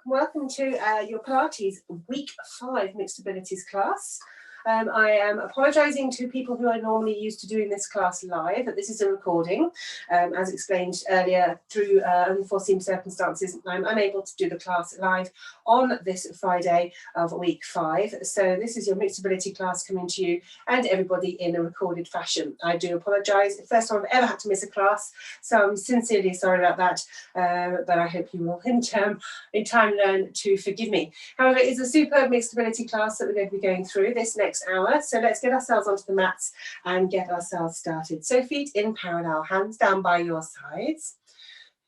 Welcome to your Pilates week 5 mixed abilities class. I am apologising to people who are normally used to doing this class live, but this is a recording. As explained earlier, through unforeseen circumstances, I'm unable to do the class live on this Friday of week 5. So this is your mixed ability class coming to you and everybody in a recorded fashion. I do apologise. First time I've ever had to miss a class, so I'm sincerely sorry about that, but I hope you will in time learn to forgive me. However, it's a superb mixed ability class that we're going to be going through this next hour. So let's get ourselves onto the mats and get ourselves started. So feet in parallel, hands down by your sides.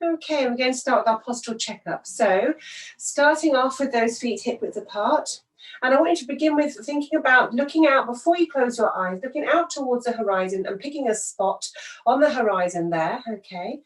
Okay, we're going to start with our postural checkup. So starting off with those feet hip width apart. And I want you to begin with thinking about looking out before you close your eyes, looking out towards the horizon and picking a spot on the horizon there, okay?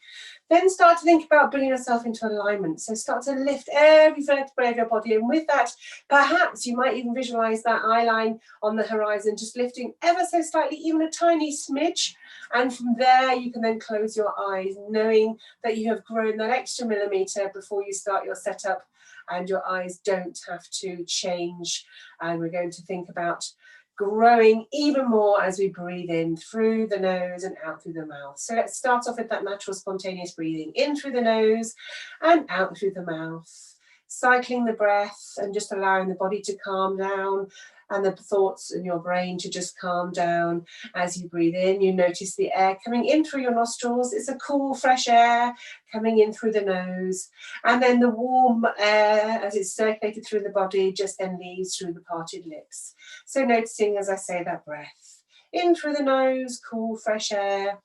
Then start to think about bringing yourself into alignment. So start to lift every vertebrae of your body. And with that, perhaps you might even visualize that eye line on the horizon, just lifting ever so slightly, even a tiny smidge. And from there, you can then close your eyes, knowing that you have grown that extra millimeter before you start your setup, and your eyes don't have to change. And we're going to think about growing even more as we breathe in through the nose and out through the mouth. So let's start off with that natural spontaneous breathing in through the nose and out through the mouth. Cycling the breath and just allowing the body to calm down and the thoughts in your brain to just calm down. As you breathe in, you notice the air coming in through your nostrils. It's a cool, fresh air coming in through the nose. And then the warm air, as it's circulated through the body, just then leaves through the parted lips. So noticing, as I say, that breath. In through the nose, cool, fresh air.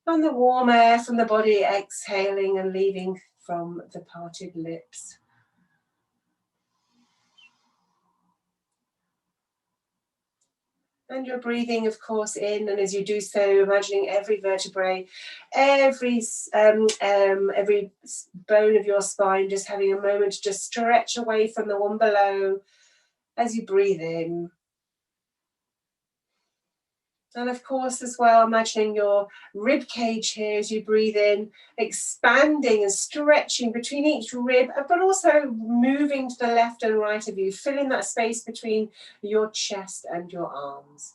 And the warm air from the body exhaling and leaving from the parted lips. And you're breathing, of course, in, and as you do so, imagining every vertebrae, every bone of your spine, just having a moment to just stretch away from the one below as you breathe in. And of course, as well, imagining your rib cage here as you breathe in, expanding and stretching between each rib, but also moving to the left and right of you, filling that space between your chest and your arms.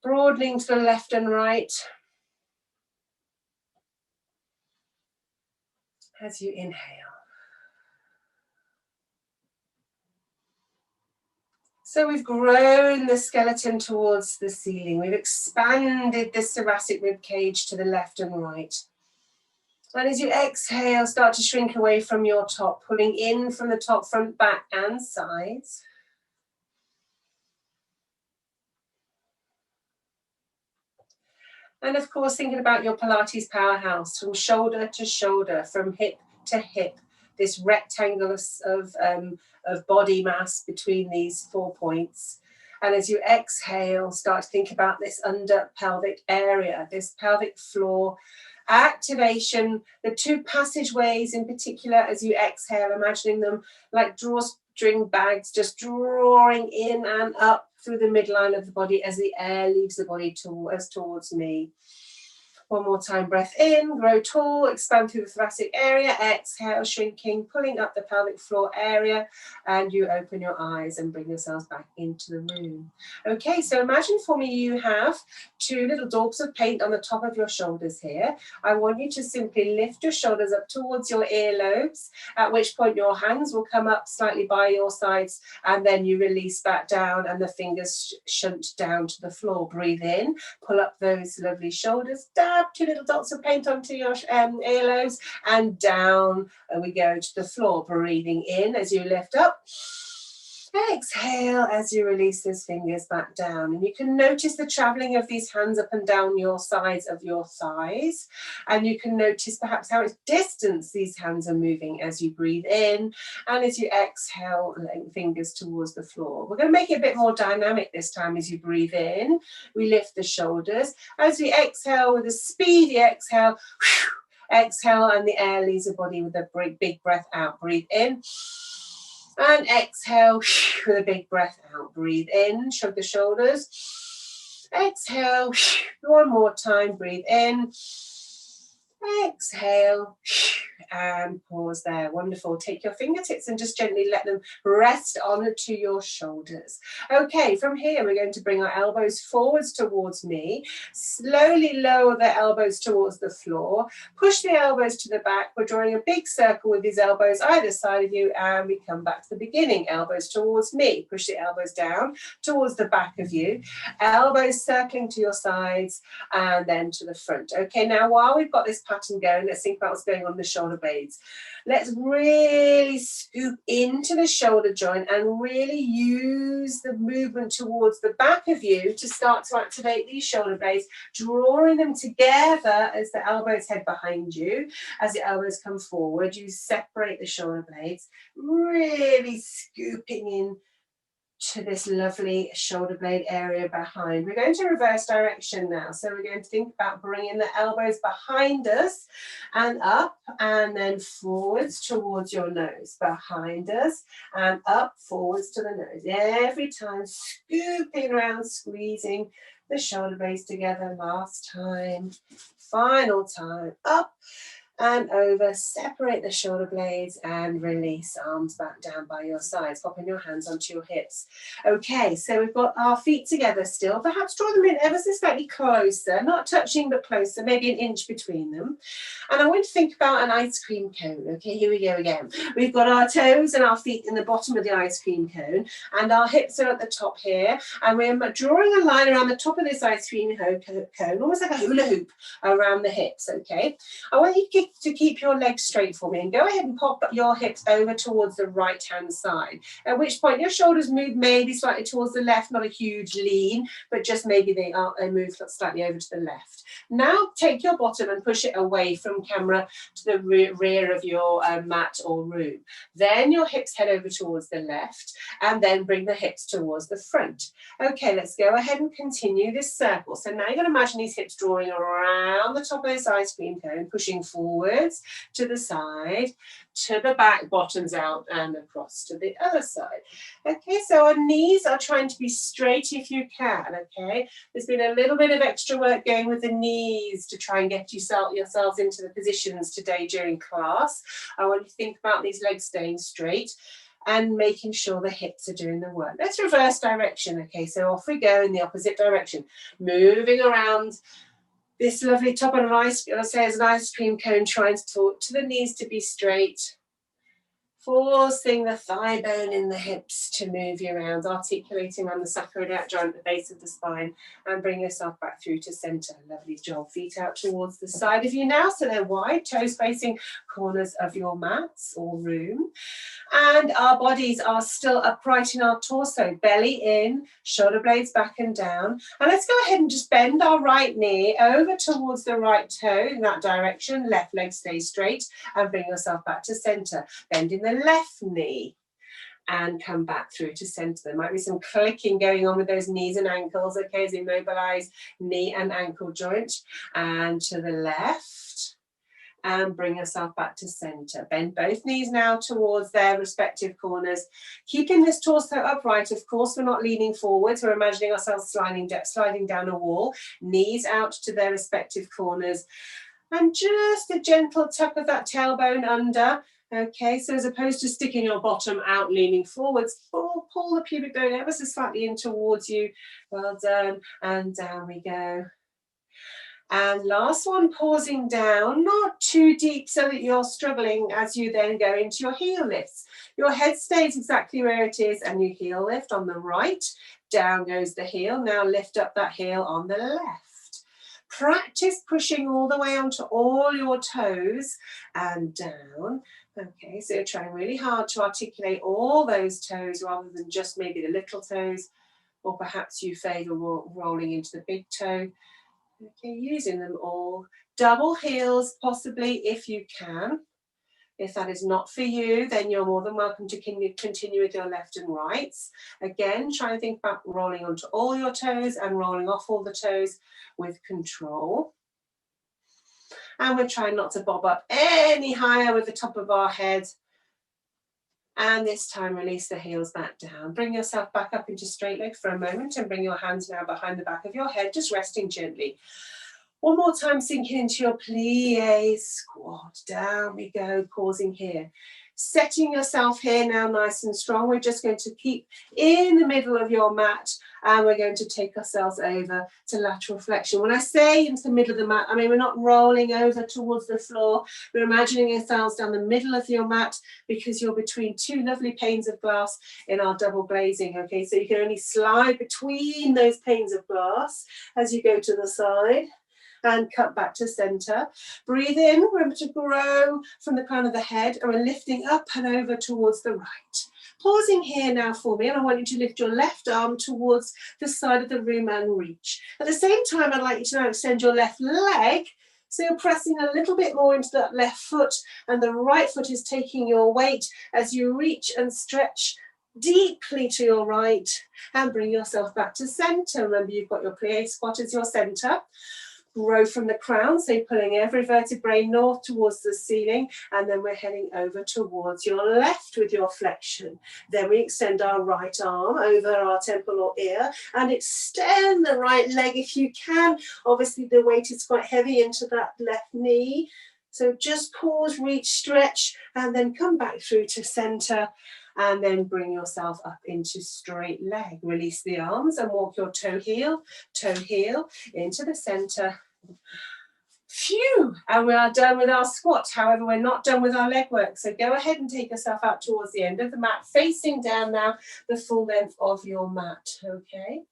Broadening to the left and right as you inhale. So we've grown the skeleton towards the ceiling. We've expanded the thoracic rib cage to the left and right. And as you exhale, start to shrink away from your top, pulling in from the top, front, back, and sides. And of course, thinking about your Pilates powerhouse, from shoulder to shoulder, from hip to hip, this rectangle of body mass between these 4 points. And as you exhale, start to think about this under pelvic area, this pelvic floor activation, the 2 passageways in particular. As you exhale, imagining them like drawstring bags, just drawing in and up through the midline of the body as the air leaves the body towards me. One more time, breath in, grow tall, expand through the thoracic area, exhale, shrinking, pulling up the pelvic floor area, and you open your eyes and bring yourselves back into the room. Okay, so imagine for me you have 2 little daubs of paint on the top of your shoulders here. I want you to simply lift your shoulders up towards your earlobes, at which point your hands will come up slightly by your sides, and then you release back down and the fingers shunt down to the floor. Breathe in, pull up those lovely shoulders, down, 2 little dots of paint onto your earlobes, and down we go to the floor. Breathing in as you lift up. Exhale as you release those fingers back down. And you can notice the traveling of these hands up and down your sides of your thighs. And you can notice perhaps how it's distance these hands are moving as you breathe in. And as you exhale, letting fingers towards the floor. We're going to make it a bit more dynamic this time. As you breathe in, we lift the shoulders. As we exhale with a speedy exhale, exhale, and the air leaves the body with a big breath out. Breathe in. And exhale with a big breath out. Breathe in, shrug the shoulders. Exhale, one more time, breathe in. Exhale and pause there. Wonderful. Take your fingertips and just gently let them rest onto your shoulders. Okay, from here we're going to bring our elbows forwards towards me. Slowly lower the elbows towards the floor. Push the elbows to the back. We're drawing a big circle with these elbows either side of you, and we come back to the beginning. Elbows towards me. Push the elbows down towards the back of you. Elbows circling to your sides and then to the front. Okay, now while we've got this pattern going, let's think about what's going on in the shoulder blades. Let's really scoop into the shoulder joint and really use the movement towards the back of you to start to activate these shoulder blades, drawing them together as the elbows head behind you. As the elbows come forward, you separate the shoulder blades, really scooping in to this lovely shoulder blade area behind. We're going to reverse direction now. So we're going to think about bringing the elbows behind us and up and then forwards towards your nose. Behind us and up, forwards to the nose. Every time scooping around, squeezing the shoulder blades together. Last time, final time, up and over, separate the shoulder blades and release, arms back down by your sides, popping your hands onto your hips. Okay, so we've got our feet together still, perhaps draw them in ever so slightly closer, not touching but closer, maybe an inch between them. And I want to think about an ice cream cone. Okay, here we go again. We've got our toes and our feet in the bottom of the ice cream cone, and our hips are at the top here, and we're drawing a line around the top of this ice cream cone, almost like a hula hoop around the hips, okay? I want you to keep your legs straight for me and go ahead and pop your hips over towards the right hand side, at which point your shoulders move maybe slightly towards the left, not a huge lean, but just maybe they move slightly over to the left. Now take your bottom and push it away from camera to the rear of your mat or room. Then your hips head over towards the left and then bring the hips towards the front. Okay, let's go ahead and continue this circle. So now you're going to imagine these hips drawing around the top of this ice cream cone, pushing forwards to the side, to the back, bottoms out and across to the other side. Okay, so our knees are trying to be straight if you can, okay? There's been a little bit of extra work going with the knees to try and get yourselves into the positions today during class. I want you to think about these legs staying straight and making sure the hips are doing the work. Let's reverse direction, okay? So off we go in the opposite direction, moving around this lovely top of an ice cream cone, trying to talk to the knees to be straight, forcing the thigh bone in the hips to move you around, articulating around the sacroiliac joint at the base of the spine, and bring yourself back through to center. Lovely job. Feet out towards the side of you now, so they're wide, toes facing corners of your mats or room. And our bodies are still upright in our torso, belly in, shoulder blades back and down. And let's go ahead and just bend our right knee over towards the right toe in that direction. Left leg stays straight and bring yourself back to center. Bending the left knee and come back through to center. There might be some clicking going on with those knees and ankles, okay, as you mobilize knee and ankle joint. And to the left. And bring yourself back to center. Bend both knees now towards their respective corners. Keeping this torso upright, of course, we're not leaning forwards. We're imagining ourselves sliding down a wall. Knees out to their respective corners. And just a gentle tuck of that tailbone under. Okay, so as opposed to sticking your bottom out, leaning forwards, pull the pubic bone ever so slightly in towards you. Well done. And down we go. And last one, pausing down, not too deep so that you're struggling as you then go into your heel lifts. Your head stays exactly where it is and you heel lift on the right. Down goes the heel. Now lift up that heel on the left. Practice pushing all the way onto all your toes and down. Okay, so you're trying really hard to articulate all those toes rather than just maybe the little toes, or perhaps you favour rolling into the big toe. Okay, using them all. Double heels, possibly, if you can. If that is not for you, then you're more than welcome to continue with your left and rights. Again, try and think about rolling onto all your toes and rolling off all the toes with control. And we're trying not to bob up any higher with the top of our head. And this time, release the heels back down. Bring yourself back up into straight leg for a moment and bring your hands now behind the back of your head, just resting gently. One more time, sinking into your plie squat. Down we go, pausing here. Setting yourself here now nice and strong. We're just going to keep in the middle of your mat, and we're going to take ourselves over to lateral flexion. When I say into the middle of the mat, I mean we're not rolling over towards the floor. We're imagining ourselves down the middle of your mat because you're between two lovely panes of glass in our double glazing, okay? So you can only slide between those panes of glass as you go to the side. And cut back to center. Breathe in, remember to grow from the crown of the head, and we're lifting up and over towards the right. Pausing here now for me, and I want you to lift your left arm towards the side of the room and reach. At the same time, I'd like you to now extend your left leg, so you're pressing a little bit more into that left foot, and the right foot is taking your weight as you reach and stretch deeply to your right, and bring yourself back to center. Remember, you've got your plie squat as your center. Grow from the crown, so you're pulling every vertebrae north towards the ceiling, and then we're heading over towards your left with your flexion. Then we extend our right arm over our temple or ear and extend the right leg if you can. Obviously the weight is quite heavy into that left knee, so just pause, reach, stretch, and then come back through to center. And then bring yourself up into straight leg. Release the arms and walk your toe heel into the center. Phew, and we are done with our squat. However, we're not done with our leg work. So go ahead and take yourself out towards the end of the mat, facing down now, the full length of your mat, okay?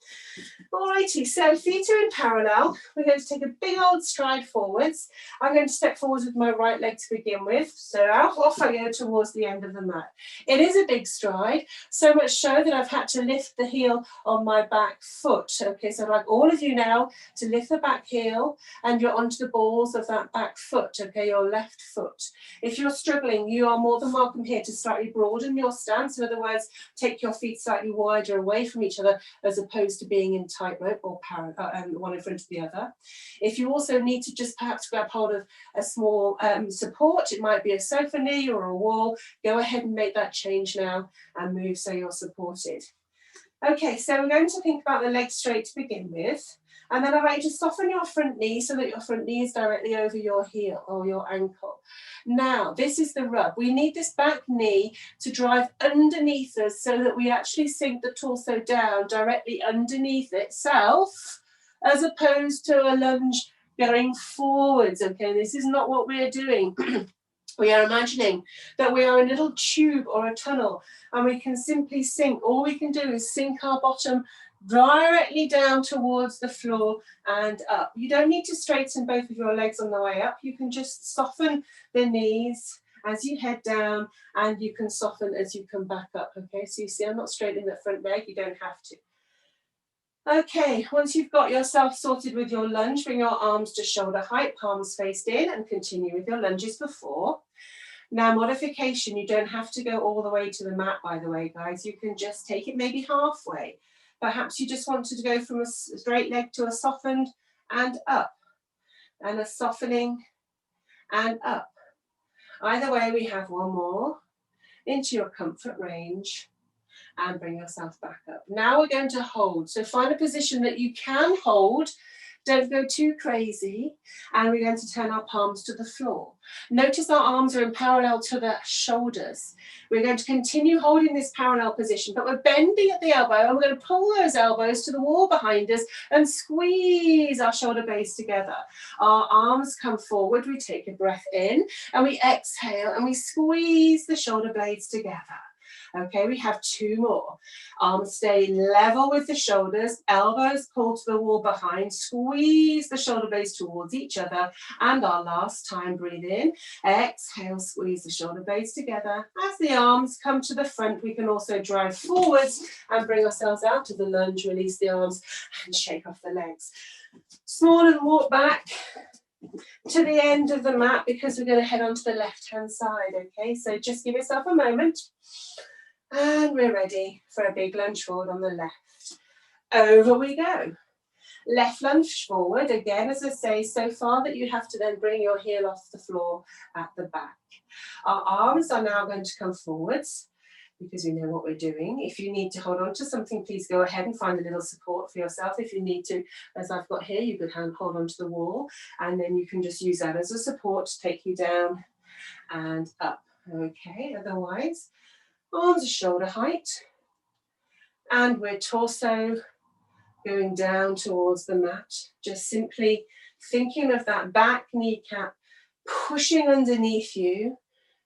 Alrighty, so feet are in parallel. We're going to take a big old stride forwards. I'm going to step forwards with my right leg to begin with. So off I go towards the end of the mat. It is a big stride, so much so that I've had to lift the heel on my back foot. Okay, so I'd like all of you now to lift the back heel and you're onto the balls of that back foot, okay, your left foot. If you're struggling, you are more than welcome here to slightly broaden your stance. In other words, take your feet slightly wider away from each other as opposed to being in tightrope or one in front of the other. If you also need to just perhaps grab hold of a small support, it might be a sofa knee or a wall, go ahead and make that change now and move so you're supported. Okay, so we're going to think about the legs straight to begin with. And then I'd like you to soften your front knee so that your front knee is directly over your heel or your ankle. Now, this is the rub. We need this back knee to drive underneath us so that we actually sink the torso down directly underneath itself, as opposed to a lunge going forwards, okay? This is not what we're doing. We are imagining that we are a little tube or a tunnel and we can simply sink. All we can do is sink our bottom directly down towards the floor and up. You don't need to straighten both of your legs on the way up. You can just soften the knees as you head down and you can soften as you come back up. Okay, so you see I'm not straightening that front leg, you don't have to. Okay, once you've got yourself sorted with your lunge, bring your arms to shoulder height, palms faced in, and continue with your lunges before. Now, modification, you don't have to go all the way to the mat, by the way, guys. You can just take it maybe halfway. Perhaps you just wanted to go from a straight leg to a softened and up, and a softening and up. Either way, we have one more into your comfort range and bring yourself back up. Now we're going to hold. So find a position that you can hold. Don't go too crazy. And we're going to turn our palms to the floor. Notice our arms are in parallel to the shoulders. We're going to continue holding this parallel position, but we're bending at the elbow and we're going to pull those elbows to the wall behind us and squeeze our shoulder blades together. Our arms come forward. We take a breath in and we exhale and we squeeze the shoulder blades together. Okay, we have two more. Arms stay level with the shoulders, elbows pull to the wall behind, squeeze the shoulder blades towards each other. And our last time, breathe in, exhale, squeeze the shoulder blades together. As the arms come to the front, we can also drive forwards and bring ourselves out of the lunge, release the arms and shake off the legs. Small and walk back to the end of the mat because we're going to head on to the left-hand side, okay? So just give yourself a moment. And we're ready for a big lunge forward on the left. Over we go. Left lunge forward, again, as I say, so far that you have to then bring your heel off the floor at the back. Our arms are now going to come forwards. because we know what we're doing. If you need to hold on to something, please go ahead and find a little support for yourself. If you need to, as I've got here, you could hold on to the wall, and then you can just use that as a support to take you down and up. Okay, otherwise, arms are shoulder height, and we're torso going down towards the mat, just simply thinking of that back kneecap pushing underneath you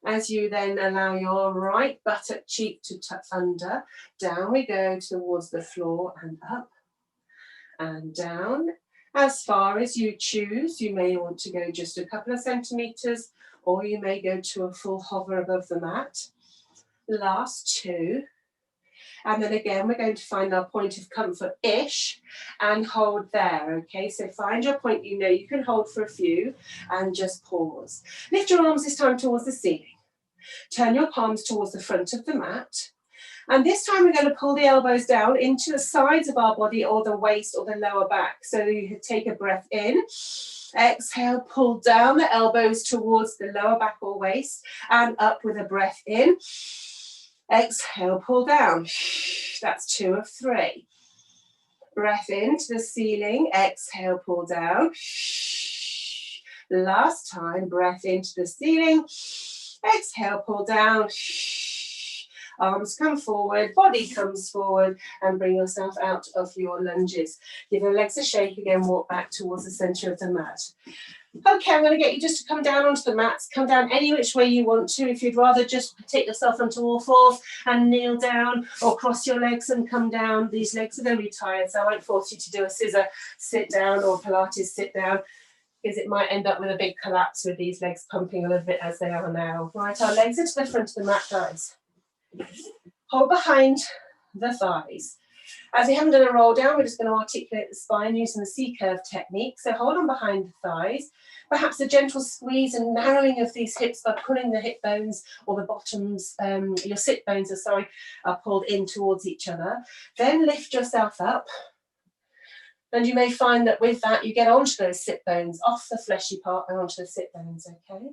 as you then allow your right buttock cheek to tuck under. Down we go towards the floor and up and down. As far as you choose, you may want to go just a couple of centimetres, or you may go to a full hover above the mat. Last two. And then again, we're going to find our point of comfort-ish and hold there, okay? So find your point you know you can hold for a few and just pause. Lift your arms this time towards the ceiling. Turn your palms towards the front of the mat. And this time we're going to pull the elbows down into the sides of our body or the waist or the lower back. So you take a breath in. Exhale, pull down the elbows towards the lower back or waist and up with a breath in. Exhale, pull down. That's 2 of 3. Breath into the ceiling. Exhale, pull down. Last time, breath into the ceiling. Exhale, pull down. Arms come forward, body comes forward, and bring yourself out of your lunges. Give your legs a shake again, walk back towards the center of the mat. Okay, I'm going to get you just to come down onto the mats, come down any which way you want to. If you'd rather just take yourself onto all fours and kneel down, or cross your legs and come down. These legs are going to be tired, so I won't force you to do a scissor sit down or Pilates sit down, because it might end up with a big collapse with these legs pumping a little bit as they are now. Right, our legs are to the front of the mat, guys. Hold behind the thighs. As we haven't done a roll down, we're just going to articulate the spine using the C-curve technique. So hold on behind the thighs. Perhaps a gentle squeeze and narrowing of these hips by pulling the hip bones or the bottoms, your sit bones are pulled in towards each other. Then lift yourself up. And you may find that with that, you get onto those sit bones, off the fleshy part and onto the sit bones, okay?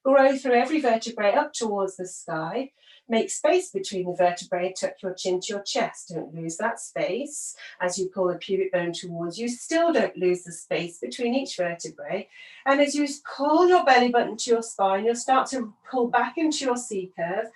Grow through every vertebrae up towards the sky. Make space between the vertebrae, tuck your chin to your chest. Don't lose that space as you pull the pubic bone towards you. Still don't lose the space between each vertebrae. And as you pull your belly button to your spine, you'll start to pull back into your C-curve,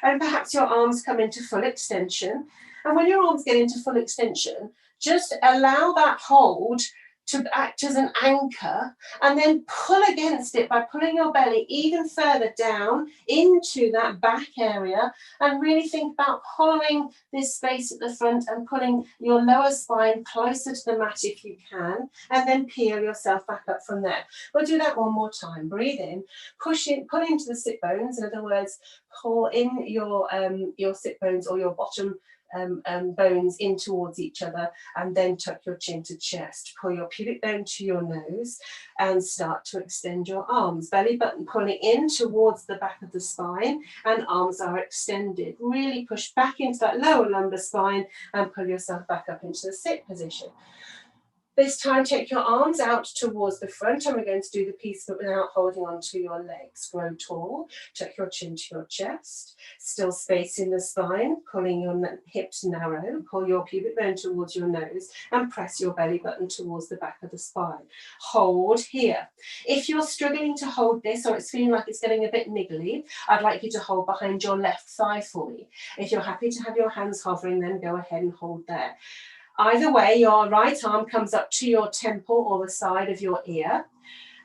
and perhaps your arms come into full extension. And when your arms get into full extension, just allow that hold to act as an anchor, and then pull against it by pulling your belly even further down into that back area, and really think about hollowing this space at the front and pulling your lower spine closer to the mat if you can, and then peel yourself back up from there. We'll do that one more time. Breathe in, push in, pull into the sit bones. In other words, pull in your sit bones or your bottom bones in towards each other, and then tuck your chin to chest. Pull your pubic bone to your nose and start to extend your arms. Belly button pulling in towards the back of the spine, and arms are extended. Really push back into that lower lumbar spine and pull yourself back up into the sit position. This time, take your arms out towards the front, and we're going to do the piece but without holding on to your legs. Grow tall, tuck your chin to your chest, still space in the spine, pulling your hips narrow, pull your pubic bone towards your nose, and press your belly button towards the back of the spine. Hold here. If you're struggling to hold this, or it's feeling like it's getting a bit niggly, I'd like you to hold behind your left thigh for me. If you're happy to have your hands hovering, then go ahead and hold there. Either way, your right arm comes up to your temple or the side of your ear.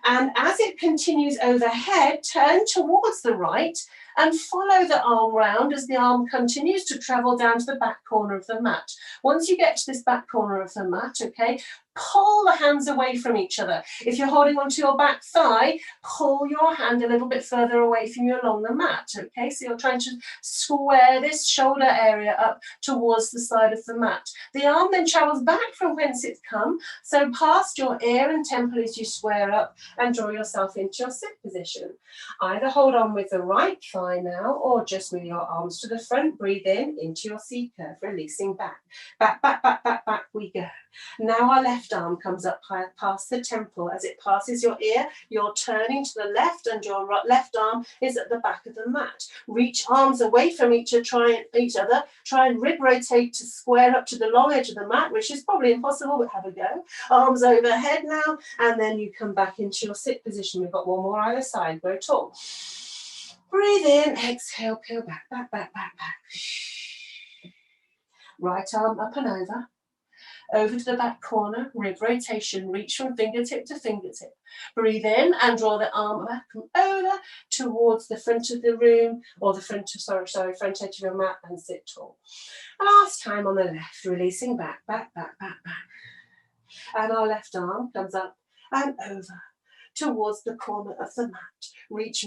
And as it continues overhead, turn towards the right and follow the arm round as the arm continues to travel down to the back corner of the mat. Once you get to this back corner of the mat, okay, pull the hands away from each other. If you're holding onto your back thigh, pull your hand a little bit further away from you along the mat, okay? So you're trying to square this shoulder area up towards the side of the mat. The arm then travels back from whence it's come, so past your ear and temple as you square up and draw yourself into your sit position. Either hold on with the right thigh now, or just with your arms to the front. Breathe in into your C-curve, releasing back. Back, back, back, back, back we go. Now our left arm comes up past the temple. As it passes your ear, you're turning to the left and your left arm is at the back of the mat. Reach arms away from each other. Try and rib rotate to square up to the long edge of the mat, which is probably impossible, but have a go. Arms overhead now, and then you come back into your sit position. We've got one more either side. Grow tall. Breathe in, exhale, peel back, back, back, back, back. Right arm up and over. Over to the back corner, rib rotation, reach from fingertip to fingertip. Breathe in and draw the arm back and over towards the front of the room, or the front edge of your mat, and sit tall. Last time on the left, releasing back, back, back, back, back. And our left arm comes up and over towards the corner of the mat. Reach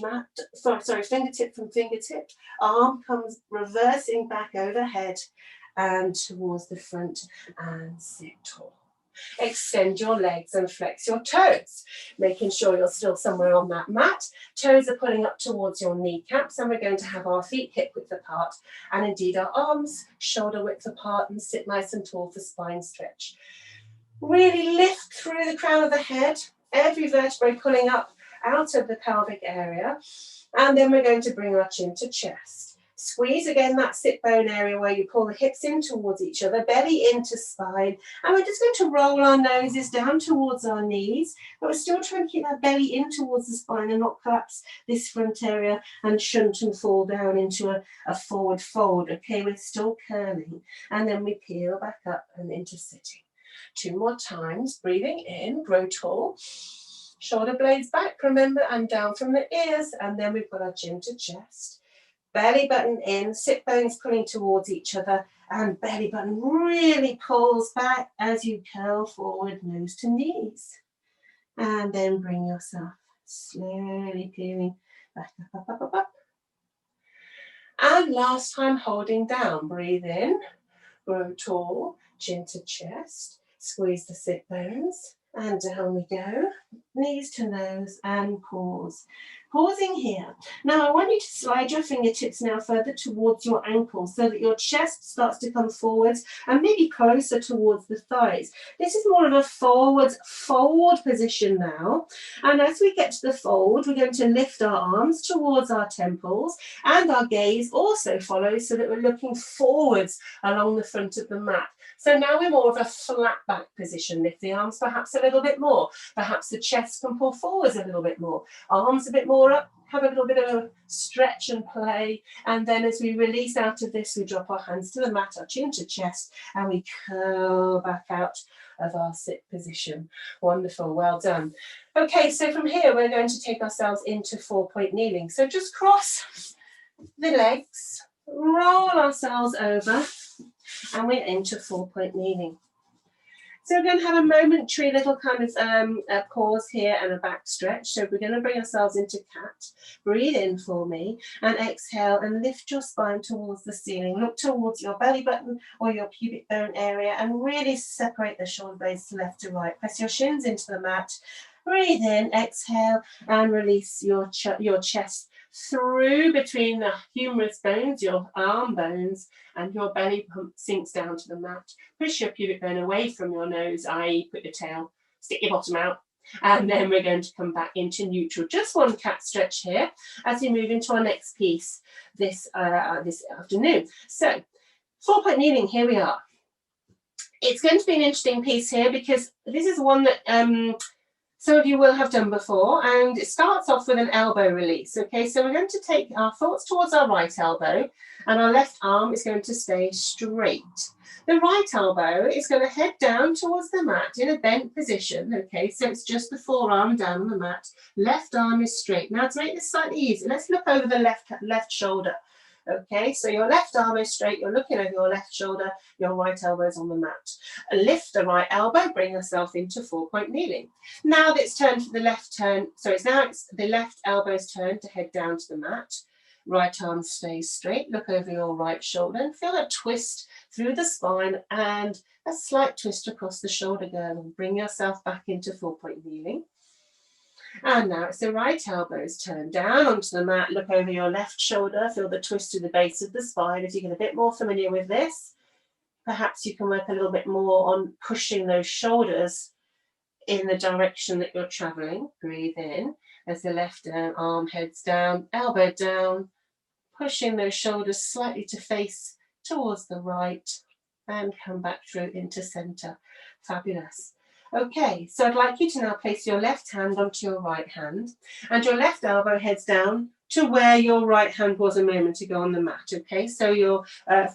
fingertip from fingertip. Arm comes reversing back overhead and towards the front, and sit tall. Extend your legs and flex your toes, making sure you're still somewhere on that mat. Toes are pulling up towards your kneecaps, and we're going to have our feet hip width apart, and indeed our arms shoulder width apart, and sit nice and tall for spine stretch. Really lift through the crown of the head, every vertebrae pulling up out of the pelvic area, and then we're going to bring our chin to chest. Squeeze again that sit bone area where you pull the hips in towards each other, belly into spine, and we're just going to roll our noses down towards our knees, but we're still trying to keep that belly in towards the spine and not collapse this front area and shunt and fall down into a forward fold. Okay, we're still curling, and then we peel back up and into sitting. 2 more times, breathing in, grow tall, shoulder blades back, remember, and down from the ears, and then we put our chin to chest. Belly button in, sit bones pulling towards each other, and belly button really pulls back as you curl forward, nose to knees. And then bring yourself slowly peeling back up, up, up, up, up. And last time, holding down, breathe in, grow tall, chin to chest, squeeze the sit bones, and down we go, knees to nose, and pause. Pausing here. Now I want you to slide your fingertips now further towards your ankles so that your chest starts to come forwards and maybe closer towards the thighs. This is more of a forward fold position now. And as we get to the fold, we're going to lift our arms towards our temples, and our gaze also follows so that we're looking forwards along the front of the mat. So now we're more of a flat back position. Lift the arms perhaps a little bit more. Perhaps the chest can pull forwards a little bit more. Arms a bit more up, have a little bit of a stretch and play. And then as we release out of this, we drop our hands to the mat, our chin to chest, and we curl back out of our sit position. Wonderful, well done. Okay, so from here, we're going to take ourselves into 4-point kneeling. So just cross the legs, roll ourselves over, and we're into 4-point kneeling. So we're going to have a momentary little kind of a pause here and a back stretch. So we're going to bring ourselves into cat. Breathe in for me and exhale and lift your spine towards the ceiling. Look towards your belly button or your pubic bone area and really separate the shoulder blades to left to right. Press your shins into the mat. Breathe in, exhale, and release your chest through between the humerus bones, your arm bones, and your belly sinks down to the mat. Push your pubic bone away from your nose, i.e. put your tail, stick your bottom out, and then we're going to come back into neutral. Just one cat stretch here as we move into our next piece this afternoon. So 4-point kneeling, here we are. It's going to be an interesting piece here because this is one that some of you will have done before, and it starts off with an elbow release. Okay, so we're going to take our thoughts towards our right elbow, and our left arm is going to stay straight. The right elbow is going to head down towards the mat in a bent position. Okay, so it's just the forearm down on the mat. Left arm is straight. Now to make this slightly easier, let's look over the left shoulder. Okay, so your left arm is straight, you're looking over your left shoulder, your right elbow is on the mat. Lift the right elbow, bring yourself into 4-point kneeling. Now that it's turned to the left turn, so it's the left elbow's turn to head down to the mat. Right arm stays straight, look over your right shoulder and feel a twist through the spine and a slight twist across the shoulder girdle. Bring yourself back into 4-point kneeling. And now it's the right elbow's turn down onto the mat. Look over your left shoulder. Feel the twist to the base of the spine as you get a bit more familiar with this. Perhaps you can work a little bit more on pushing those shoulders in the direction that you're traveling. Breathe in as the left arm heads down, elbow down, pushing those shoulders slightly to face towards the right and come back through into center. Fabulous. Okay, so I'd like you to now place your left hand onto your right hand and your left elbow heads down to where your right hand was a moment ago on the mat. Okay, so your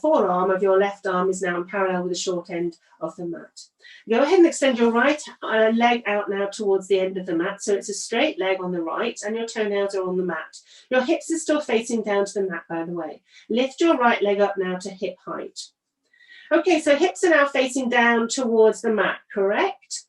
forearm of your left arm is now in parallel with the short end of the mat. Go ahead and extend your right leg out now towards the end of the mat, so it's a straight leg on the right and your toenails are on the mat. Your hips are still facing down to the mat, by the way. Lift your right leg up now to hip height. Okay, so hips are now facing down towards the mat, correct?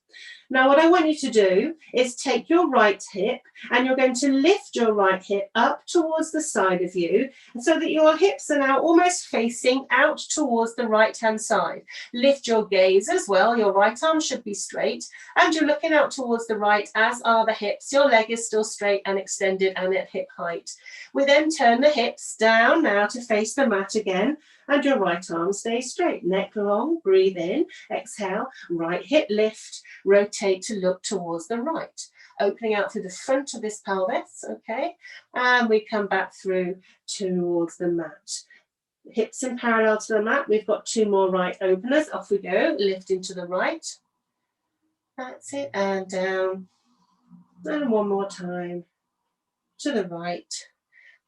Now what I want you to do is take your right hip and you're going to lift your right hip up towards the side of you so that your hips are now almost facing out towards the right hand side. Lift your gaze as well, your right arm should be straight and you're looking out towards the right, as are the hips. Your leg is still straight and extended and at hip height. We then turn the hips down now to face the mat again and your right arm stays straight, neck long, breathe in, exhale, right hip lift, rotate to look towards the right, opening out through the front of this pelvis, okay, and we come back through towards the mat. Hips in parallel to the mat, we've got two more right openers, off we go, lifting to the right, that's it, and down, and one more time, to the right,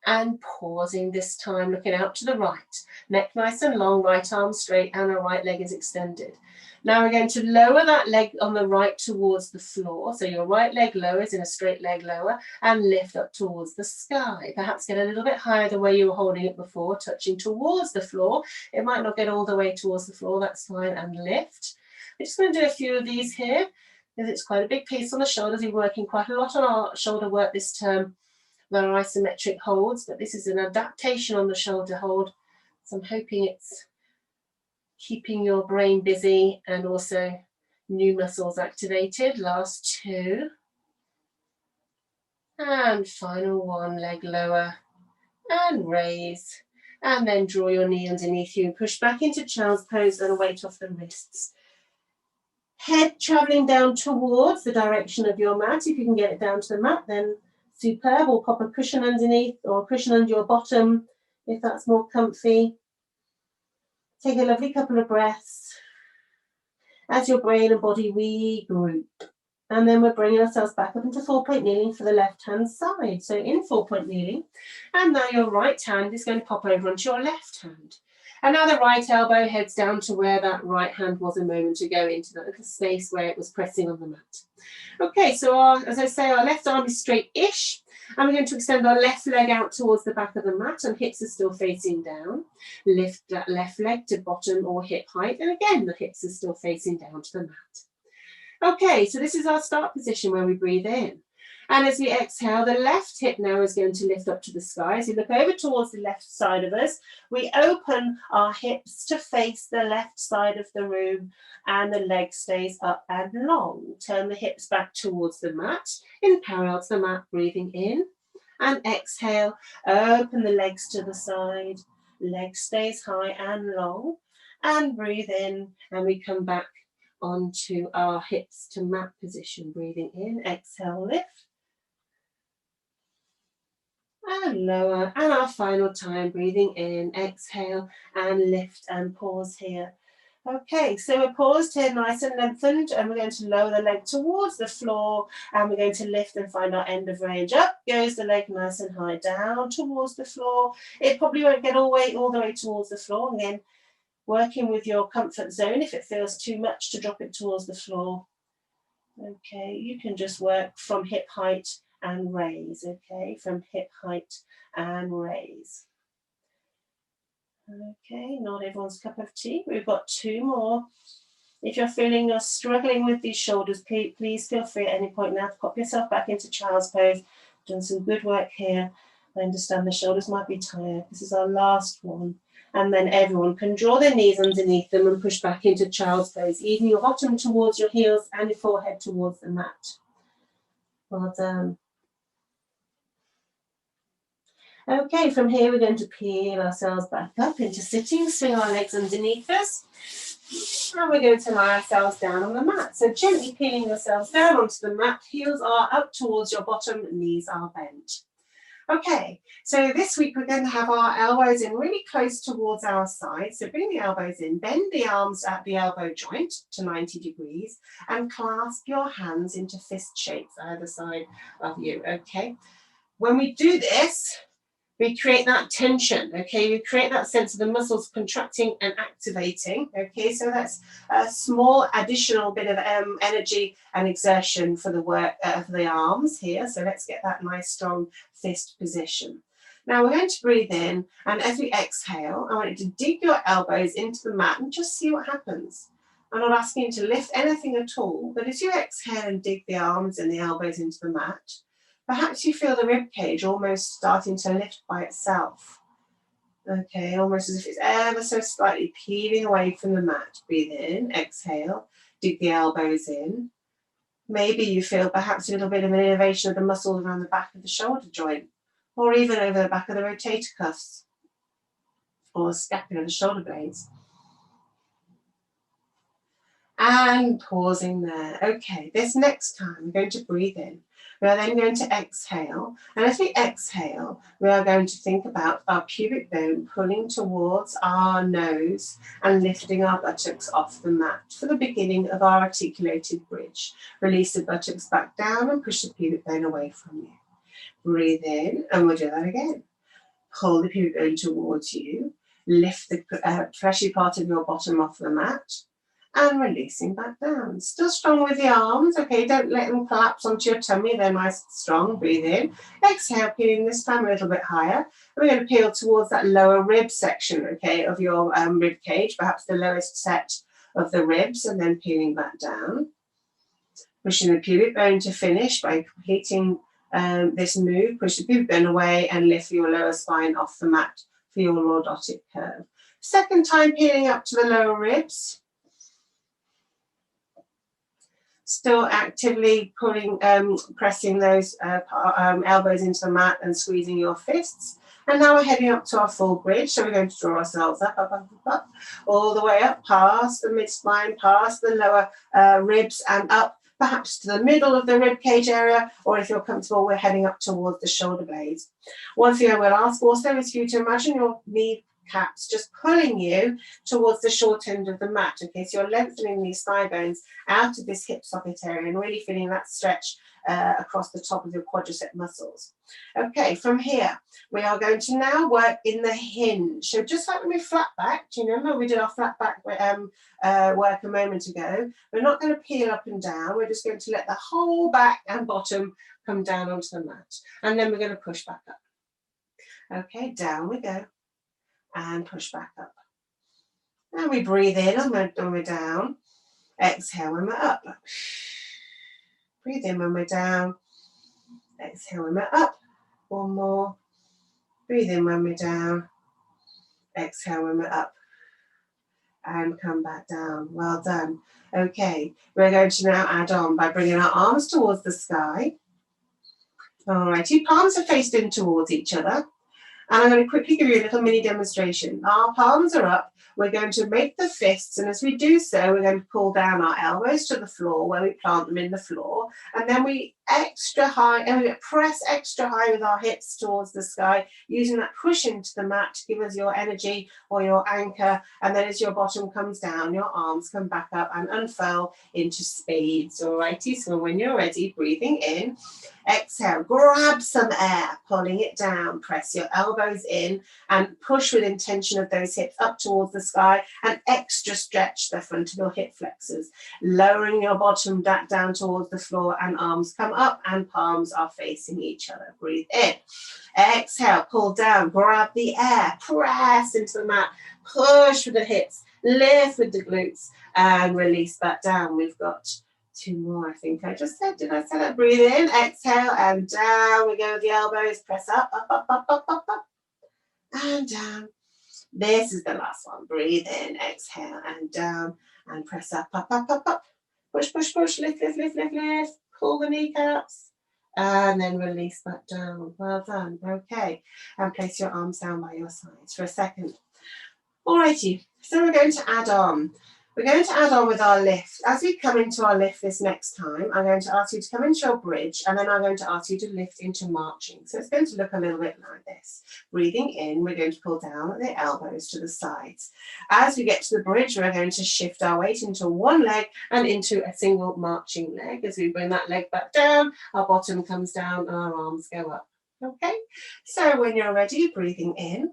and pausing this time, looking out to the right. Neck nice and long, right arm straight, and our right leg is extended. Now we're going to lower that leg on the right towards the floor. So your right leg lowers in a straight leg lower and lift up towards the sky. Perhaps get a little bit higher than where you were holding it before, touching towards the floor. It might not get all the way towards the floor, that's fine, and lift. We're just going to do a few of these here because it's quite a big piece on the shoulders. We're working quite a lot on our shoulder work this term. There are isometric holds, but this is an adaptation on the shoulder hold. So I'm hoping it's keeping your brain busy and also new muscles activated. Last two. And final one, leg lower and raise. And then draw your knee underneath you and push back into child's pose and weight off the wrists. Head traveling down towards the direction of your mat. If you can get it down to the mat, then superb, or pop a cushion underneath or a cushion under your bottom if that's more comfy. Take a lovely couple of breaths as your brain and body regroup. And then we're bringing ourselves back up into 4-point kneeling for the left hand side. So in 4-point kneeling, and now your right hand is going to pop over onto your left hand. And now the right elbow heads down to where that right hand was a moment ago, into that little space where it was pressing on the mat. Okay, so as I say, our left arm is straight-ish, and we're going to extend our left leg out towards the back of the mat, and hips are still facing down. Lift that left leg to bottom or hip height, and again, the hips are still facing down to the mat. Okay, so this is our start position where we breathe in. And as we exhale, the left hip now is going to lift up to the sky. As we look over towards the left side of us, we open our hips to face the left side of the room and the leg stays up and long. Turn the hips back towards the mat in parallel to the mat, breathing in. And exhale, open the legs to the side. Leg stays high and long. And breathe in, and we come back onto our hips to mat position. Breathing in, exhale, lift. And lower, and our final time, breathing in, exhale, and lift and pause here. Okay, so we're paused here, nice and lengthened, and we're going to lower the leg towards the floor, and we're going to lift and find our end of range. Up goes the leg nice and high, down towards the floor. It probably won't get all the way towards the floor. Again, working with your comfort zone. If it feels too much to drop it towards the floor, okay, you can just work from hip height and raise, okay, from hip height and raise. Okay, not everyone's cup of tea. We've got two more. If you're feeling you're struggling with these shoulders, please feel free at any point now to pop yourself back into child's pose. Done some good work here. I understand the shoulders might be tired. This is our last one. And then everyone can draw their knees underneath them and push back into child's pose, even your bottom towards your heels and your forehead towards the mat. Well done. Okay, from here we're going to peel ourselves back up into sitting, swing our legs underneath us, and we're going to lie ourselves down on the mat. So gently peeling yourselves down onto the mat, heels are up towards your bottom, knees are bent. Okay, so this week we're going to have our elbows in really close towards our sides. So bring the elbows in, bend the arms at the elbow joint to 90 degrees and clasp your hands into fist shapes either side of you, okay? When we do this, we create that tension, okay? We create that sense of the muscles contracting and activating, okay? So that's a small additional bit of energy and exertion for the work for the arms here. So let's get that nice strong fist position. Now we're going to breathe in, and as we exhale, I want you to dig your elbows into the mat and just see what happens. I'm not asking you to lift anything at all, but as you exhale and dig the arms and the elbows into the mat, perhaps you feel the rib cage almost starting to lift by itself. Okay, almost as if it's ever so slightly peeling away from the mat. Breathe in, exhale, dig the elbows in. Maybe you feel perhaps a little bit of an innervation of the muscles around the back of the shoulder joint, or even over the back of the rotator cuffs, or scapula, the shoulder blades. And pausing there. Okay, this next time we're going to breathe in. We are then going to exhale. And as we exhale, we are going to think about our pubic bone pulling towards our nose and lifting our buttocks off the mat for the beginning of our articulated bridge. Release the buttocks back down and push the pubic bone away from you. Breathe in, and we'll do that again. Pull the pubic bone towards you. Lift the fleshy part of your bottom off the mat. And releasing back down. Still strong with the arms, okay? Don't let them collapse onto your tummy. They're nice and strong. Breathe in. Exhale, peeling this time a little bit higher. We're going to peel towards that lower rib section, okay, of your rib cage, perhaps the lowest set of the ribs, and then peeling back down. Pushing the pubic bone to finish by completing this move. Push the pubic bone away and lift your lower spine off the mat for your lordotic curve. Second time, peeling up to the lower ribs. Still actively pulling, pressing those elbows into the mat and squeezing your fists. And now we're heading up to our full bridge. So we're going to draw ourselves up, all the way up, past the mid-spine, past the lower ribs and up, perhaps to the middle of the rib cage area, or if you're comfortable, we're heading up towards the shoulder blades. One thing I will ask also is for you to imagine your knee caps just pulling you towards the short end of the mat. Okay, so you're lengthening these thigh bones out of this hip socket area and really feeling that stretch across the top of your quadricep muscles. Okay, from here we are going to now work in the hinge. So just like when we flat back, do you remember we did our flat back work a moment ago? We're not going to peel up and down. We're just going to let the whole back and bottom come down onto the mat, and then we're going to push back up. Okay, down we go. And push back up. And we breathe in when we're down. Exhale when we're up. Breathe in when we're down. Exhale when we're up. One more. Breathe in when we're down. Exhale when we're up. And come back down. Well done. Okay, we're going to now add on by bringing our arms towards the sky. All righty, palms are faced in towards each other. And I'm going to quickly give you a little mini demonstration. Our palms are up. We're going to make the fists, and as we do so, we're going to pull down our elbows to the floor where we plant them in the floor, and then we extra high, and we press extra high with our hips towards the sky, using that push into the mat to give us your energy or your anchor, and then as your bottom comes down, your arms come back up and unfurl into spades. Alrighty, so when you're ready, breathing in, exhale, grab some air, pulling it down, press your elbows in and push with intention of those hips up towards the sky and extra stretch the front of your hip flexors, lowering your bottom back down towards the floor and arms come up and palms are facing each other. Breathe in, exhale, pull down, grab the air, press into the mat, push with the hips, lift with the glutes and release back down. We've got two more, I think I just said. Did I say that? Breathe in, exhale, and down we go with the elbows. Press up, up, up, up, up, up, up, and down. This is the last one. Breathe in, exhale, and down, and press up, up, up, up, up. Push, push, push, lift, lift, lift, lift, lift. Pull the kneecaps, And then release that down. Well done. Okay. And place your arms down by your sides for a second. Alrighty, so we're going to add on. We're going to add on with our lift. As we come into our lift this next time, I'm going to ask you to come into your bridge, and then I'm going to ask you to lift into marching. So it's going to look a little bit like this. Breathing in, we're going to pull down at the elbows to the sides. As we get to the bridge, we're going to shift our weight into one leg and into a single marching leg. As we bring that leg back down, our bottom comes down and our arms go up. Okay, so when you're ready, breathing in.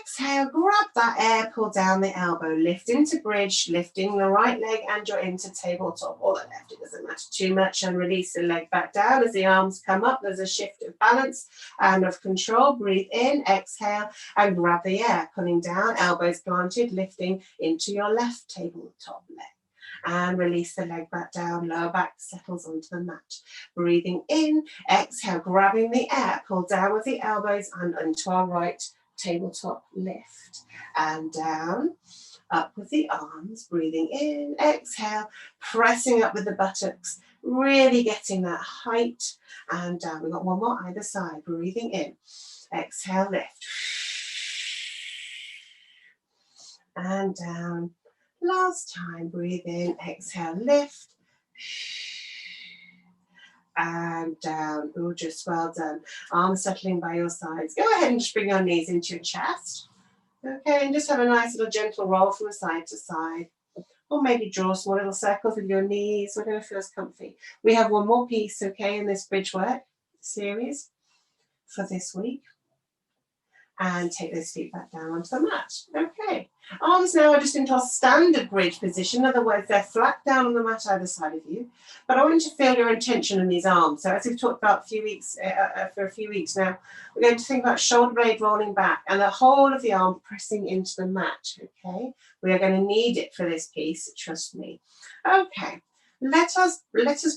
Exhale, grab that air, pull down the elbow, lift into bridge, lifting the right leg and you're into tabletop, or the left, it doesn't matter too much, and release the leg back down as the arms come up. There's a shift of balance and of control. Breathe in, exhale, and grab the air, pulling down, elbows planted, lifting into your left tabletop leg. And release the leg back down, lower back settles onto the mat. Breathing in, exhale, grabbing the air, pull down with the elbows and into our right tabletop lift, and down, up with the arms, breathing in, exhale, pressing up with the buttocks, really getting that height, and down. We've got one more either side, breathing in, exhale, lift, and down. Last time, breathe in, exhale, lift, and down. Oh, just well done. Arms settling by your sides. Go ahead and just bring your knees into your chest. Okay, and just have a nice little gentle roll from side to side. Or maybe draw small little circles with your knees, whatever feels comfy. We have one more piece, okay, in this bridge work series for this week. And take those feet back down onto the mat. Okay. Arms now are just into a standard bridge position. In other words, they're flat down on the mat either side of you. But I want you to feel your intention in these arms. So as we've talked about for a few weeks now, we're going to think about shoulder blade rolling back and the whole of the arm pressing into the mat. Okay. We are going to need it for this piece. Trust me. Okay. Let us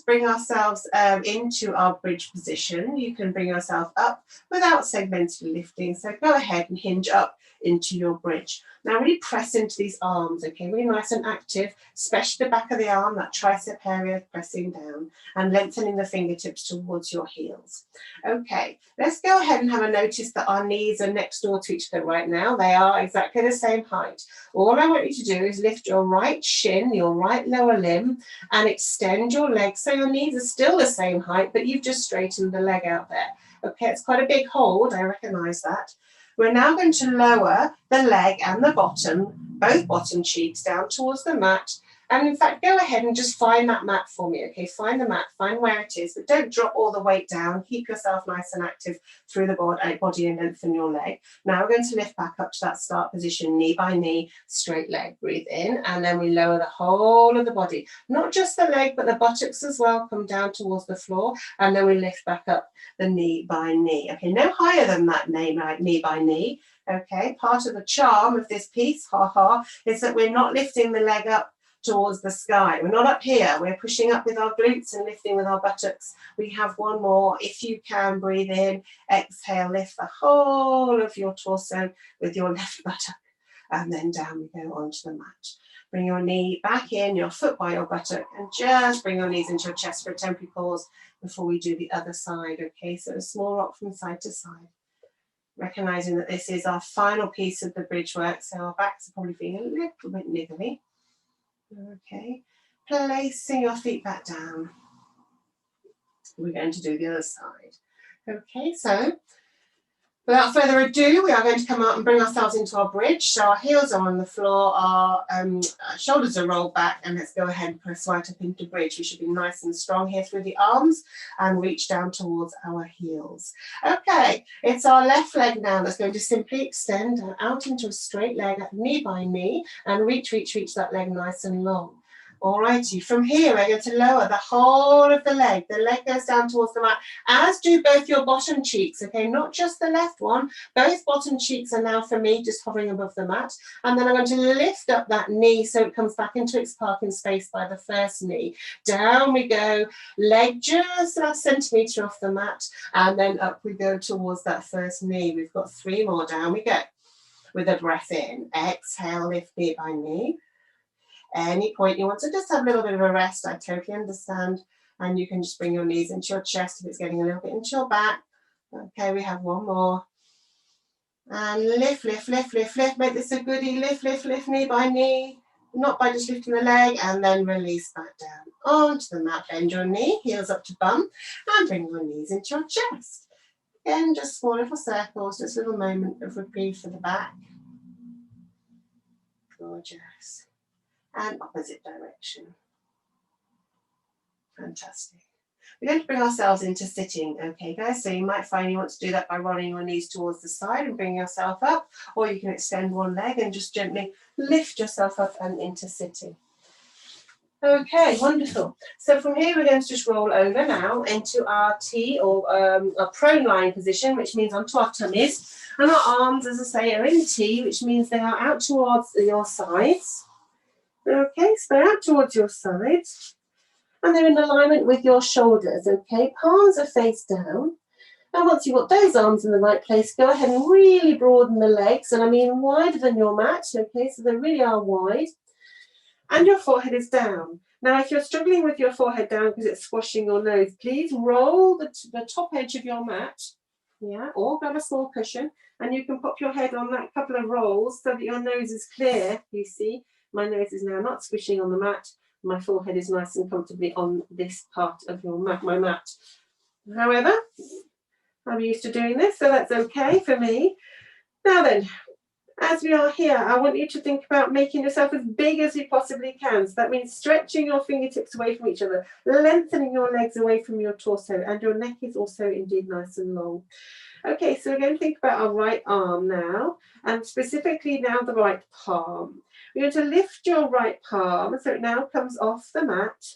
bring ourselves into our bridge position. You can bring yourself up without segmented lifting. So go ahead and hinge up into your bridge. Now really press into these arms, okay, really nice and active, especially the back of the arm, that tricep area, pressing down and lengthening the fingertips towards your heels. Okay, let's go ahead and have a notice that our knees are next door to each other right now. They are exactly the same height. All I want you to do is lift your right shin, your right lower limb, and extend your legs so your knees are still the same height, but you've just straightened the leg out there. Okay, it's quite a big hold, I recognize that. We're now going to lower the leg and the bottom, both bottom cheeks down towards the mat. And in fact, go ahead and just find that mat for me, okay? Find the mat, find where it is, but don't drop all the weight down. Keep yourself nice and active through the body and lengthen your leg. Now we're going to lift back up to that start position, knee by knee, straight leg. Breathe in, and then we lower the whole of the body. Not just the leg, but the buttocks as well. Come down towards the floor, and then we lift back up the knee by knee. Okay, no higher than that knee by knee. Okay, part of the charm of this piece, is that we're not lifting the leg up towards the sky. We're not up here. We're pushing up with our glutes and lifting with our buttocks. We have one more. If you can, breathe in, exhale, lift the whole of your torso with your left buttock, and then down we go onto the mat. Bring your knee back in, your foot by your buttock, and just bring your knees into your chest for a temporary pause before we do the other side. Okay, so a small rock from side to side. Recognizing that this is our final piece of the bridge work, so our backs are probably feeling a little bit niggly. Okay, placing your feet back down. We're going to do the other side. Okay, so without further ado, we are going to come out and bring ourselves into our bridge. So our heels are on the floor, our shoulders are rolled back, and let's go ahead and press right up into bridge. We should be nice and strong here through the arms and reach down towards our heels. Okay, it's our left leg now that's going to simply extend out into a straight leg, knee by knee, and reach that leg nice and long. Alrighty, from here we're going to lower the whole of the leg. The leg goes down towards the mat, as do both your bottom cheeks, okay, not just the left one. Both bottom cheeks are now, for me, just hovering above the mat. And then I'm going to lift up that knee so it comes back into its parking space by the first knee. Down we go, leg just a centimetre off the mat, and then up we go towards that first knee. We've got 3 more, down we go. With a breath in, exhale, lift knee by knee. Any point you want to just have a little bit of a rest, I totally understand. And you can just bring your knees into your chest if it's getting a little bit into your back. Okay, we have one more. And lift, lift, lift, lift, lift. Make this a goodie. Lift, lift, lift, knee by knee. Not by just lifting the leg, and then release back down onto the mat. Bend your knee, heels up to bum, and bring your knees into your chest. Again, just small little circles, just a little moment of reprieve for the back. Gorgeous. And opposite direction. Fantastic. We're going to bring ourselves into sitting, okay guys? So you might find you want to do that by rolling your knees towards the side and bring yourself up, or you can extend one leg and just gently lift yourself up and into sitting. Okay, wonderful. So from here we're going to just roll over now into our T or a prone lying position, which means onto our tummies, and our arms, as I say, are in T, which means they are out towards your sides. Okay, so they're out towards your sides. And they're in alignment with your shoulders, okay? Palms are face down. And once you've got those arms in the right place, go ahead and really broaden the legs. And I mean wider than your mat, okay? So they really are wide. And your forehead is down. Now, if you're struggling with your forehead down because it's squashing your nose, please roll the top edge of your mat, yeah? Or grab a small cushion, and you can pop your head on that couple of rolls so that your nose is clear, you see? My nose is now not squishing on the mat. My forehead is nice and comfortably on this part of your mat, my mat. However, I'm used to doing this, so that's okay for me. Now then, as we are here, I want you to think about making yourself as big as you possibly can. So that means stretching your fingertips away from each other, lengthening your legs away from your torso, and your neck is also indeed nice and long. Okay, so we're going to think about our right arm now, and specifically now the right palm. We're going to lift your right palm so it now comes off the mat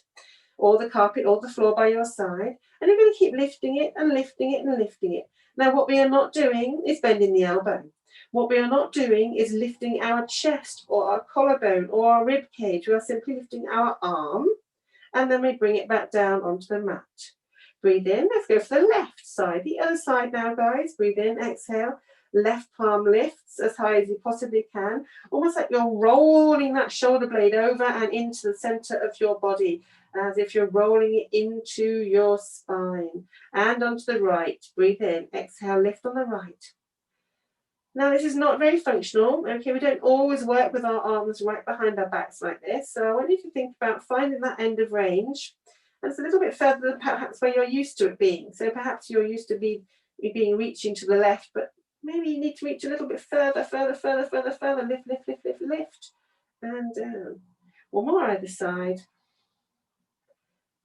or the carpet or the floor by your side, and you're going to keep lifting it and lifting it and lifting it. Now what we are not doing is bending the elbow. What we are not doing is lifting our chest or our collarbone or our rib cage. We are simply lifting our arm, and then we bring it back down onto the mat. Breathe in. Let's go for the left side. The other side now, guys. Breathe in, exhale. Left palm lifts as high as you possibly can. Almost like you're rolling that shoulder blade over and into the center of your body, as if you're rolling it into your spine. And onto the right. Breathe in, exhale, lift on the right. Now, this is not very functional. Okay, we don't always work with our arms right behind our backs like this. So I want you to think about finding that end of range. And it's a little bit further than perhaps where you're used to it being. So perhaps you're used to being reaching to the left, but maybe you need to reach a little bit further, further, further, further, further. Lift, lift, lift, lift, lift. And down. One more either side.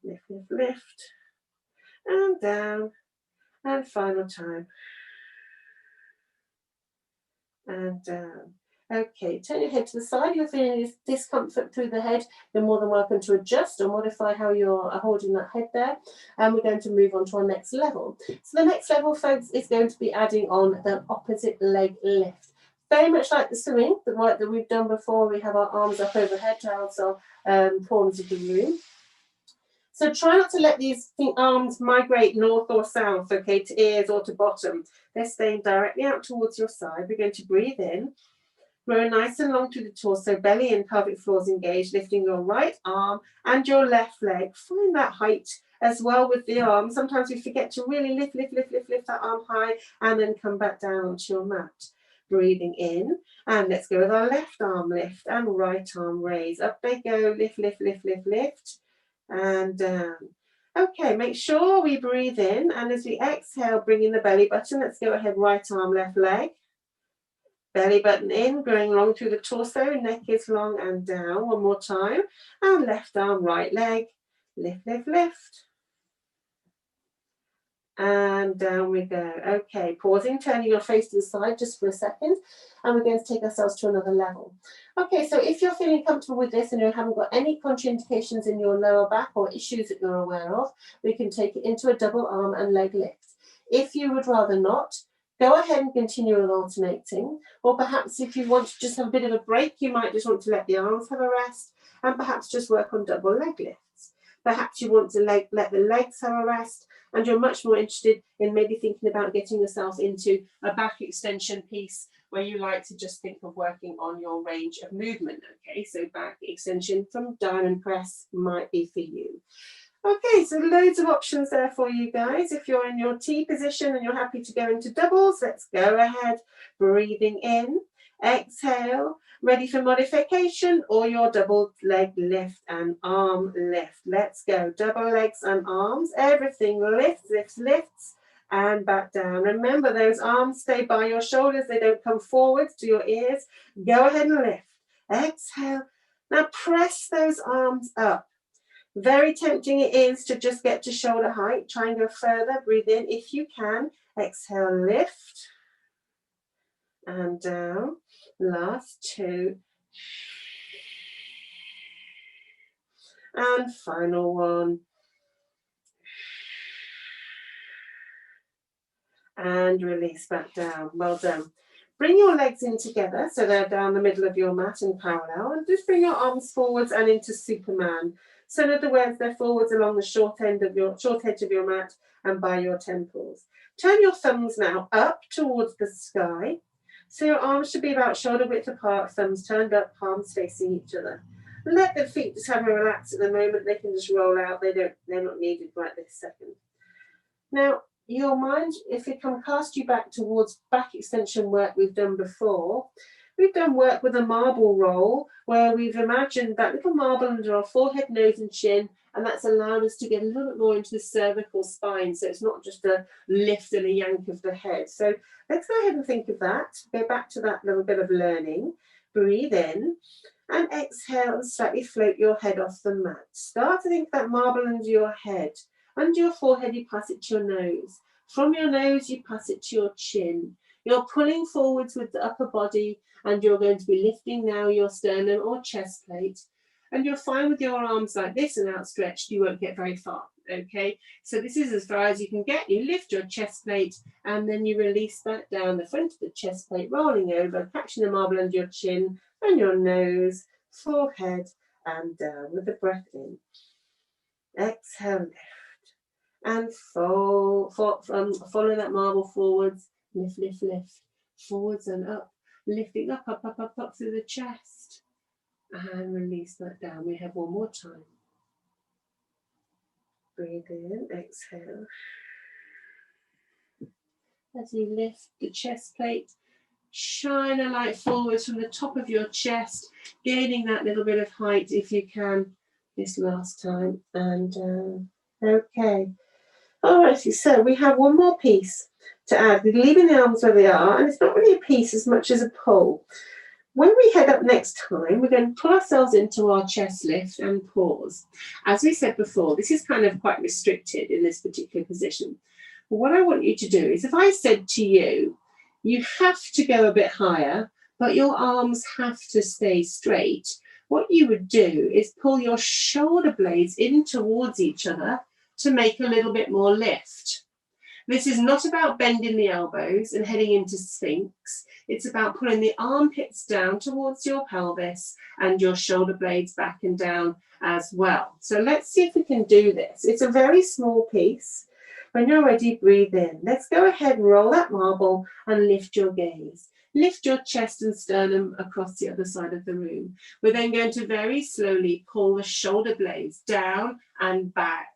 Lift, lift, lift. And down. And final time. And down. Okay, turn your head to the side. If you're feeling discomfort through the head, you're more than welcome to adjust or modify how you're holding that head there. And we're going to move on to our next level. So the next level, folks, is going to be adding on the opposite leg lift. Very much like the swimming, the work that we've done before. We have our arms up overhead towards our corners of the room. So try not to let these arms migrate north or south, okay, to ears or to bottom. They're staying directly out towards your side. We're going to breathe in. Grow nice and long through the torso, belly and pelvic floors engaged, lifting your right arm and your left leg. Find that height as well with the arm. Sometimes we forget to really lift that arm high and then come back down onto your mat. Breathing in, and let's go with our left arm lift and right arm raise. Up they go, lift, lift, lift, lift, lift, and down. Okay, make sure we breathe in, and as we exhale, bring in the belly button. Let's go ahead, right arm, left leg. Belly button in, going long through the torso, neck is long and down. One more time. And left arm, right leg. Lift, lift, lift. And down we go. Okay, pausing, turning your face to the side just for a second. And we're going to take ourselves to another level. Okay, so if you're feeling comfortable with this and you haven't got any contraindications in your lower back or issues that you're aware of, we can take it into a double arm and leg lift. If you would rather not, go ahead and continue with alternating, or perhaps if you want to just have a bit of a break, you might just want to let the arms have a rest and perhaps just work on double leg lifts. Perhaps you want to let the legs have a rest and you're much more interested in maybe thinking about getting yourself into a back extension piece where you like to just think of working on your range of movement. Okay, so back extension from diamond press might be for you. Okay, so loads of options there for you guys. If you're in your T position and you're happy to go into doubles, let's go ahead. Breathing in, exhale, ready for modification or your double leg lift and arm lift. Let's go, double legs and arms, everything lifts, lifts, lifts, and back down. Remember, those arms stay by your shoulders, they don't come forwards to your ears. Go ahead and lift, exhale. Now press those arms up. Very tempting it is to just get to shoulder height. Try and go further. Breathe in if you can. Exhale, lift. And down. Last two. And final one. And release back down. Well done. Bring your legs in together so they're down the middle of your mat and parallel. And just bring your arms forwards and into Superman. So in other words, they're forwards along the short edge of your mat and by your temples. Turn your thumbs now up towards the sky. So your arms should be about shoulder width apart, thumbs turned up, palms facing each other. Let the feet just have a relax at the moment. They can just roll out. They're not needed right this second. Now, your mind, if it can cast you back towards back extension work we've done before, we've done work with a marble roll where we've imagined that little marble under our forehead, nose and chin, and that's allowed us to get a little bit more into the cervical spine, so it's not just a lift and a yank of the head. So let's go ahead and think of that. Go back to that little bit of learning. Breathe in and exhale and slightly float your head off the mat. Start to think that marble under your head. Under your forehead, you pass it to your nose. From your nose, you pass it to your chin. You're pulling forwards with the upper body, and you're going to be lifting now your sternum or chest plate. And you're fine with your arms like this and outstretched. You won't get very far, okay? So this is as far as you can get. You lift your chest plate, and then you release back down the front of the chest plate, rolling over, catching the marble under your chin and your nose, forehead, and down with the breath in. Exhale, lift. And follow that marble forwards, lift, lift, lift, forwards and up, lifting up, up, up, up, up through the chest, and release that down. We have one more time. Breathe in, exhale. As you lift the chest plate, shine a light forwards from the top of your chest, gaining that little bit of height if you can this last time, and okay. Alrighty, so we have one more piece to add. We're leaving the arms where they are, and it's not really a piece as much as a pull. When we head up next time, we're going to pull ourselves into our chest lift and pause. As we said before, this is kind of quite restricted in this particular position. But what I want you to do is, if I said to you, you have to go a bit higher, but your arms have to stay straight, what you would do is pull your shoulder blades in towards each other to make a little bit more lift. This is not about bending the elbows and heading into Sphinx. It's about pulling the armpits down towards your pelvis and your shoulder blades back and down as well. So let's see if we can do this. It's a very small piece. When you're ready, breathe in. Let's go ahead and roll that marble and lift your gaze. Lift your chest and sternum across the other side of the room. We're then going to very slowly pull the shoulder blades down and back.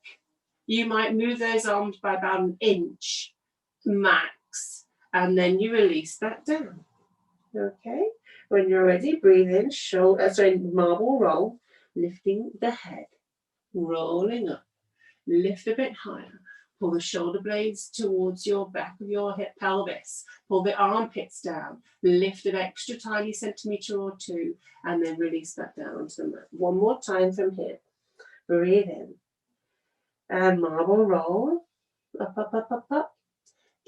You might move those arms by about an inch max, and then you release that down. Okay, when you're ready, breathe in, marble roll, lifting the head, rolling up, lift a bit higher, pull the shoulder blades towards your back of your hip pelvis, pull the armpits down, lift an extra tiny centimetre or two, and then release that down to the mat. One more time from here. Breathe in. And marble roll, up, up, up, up, up,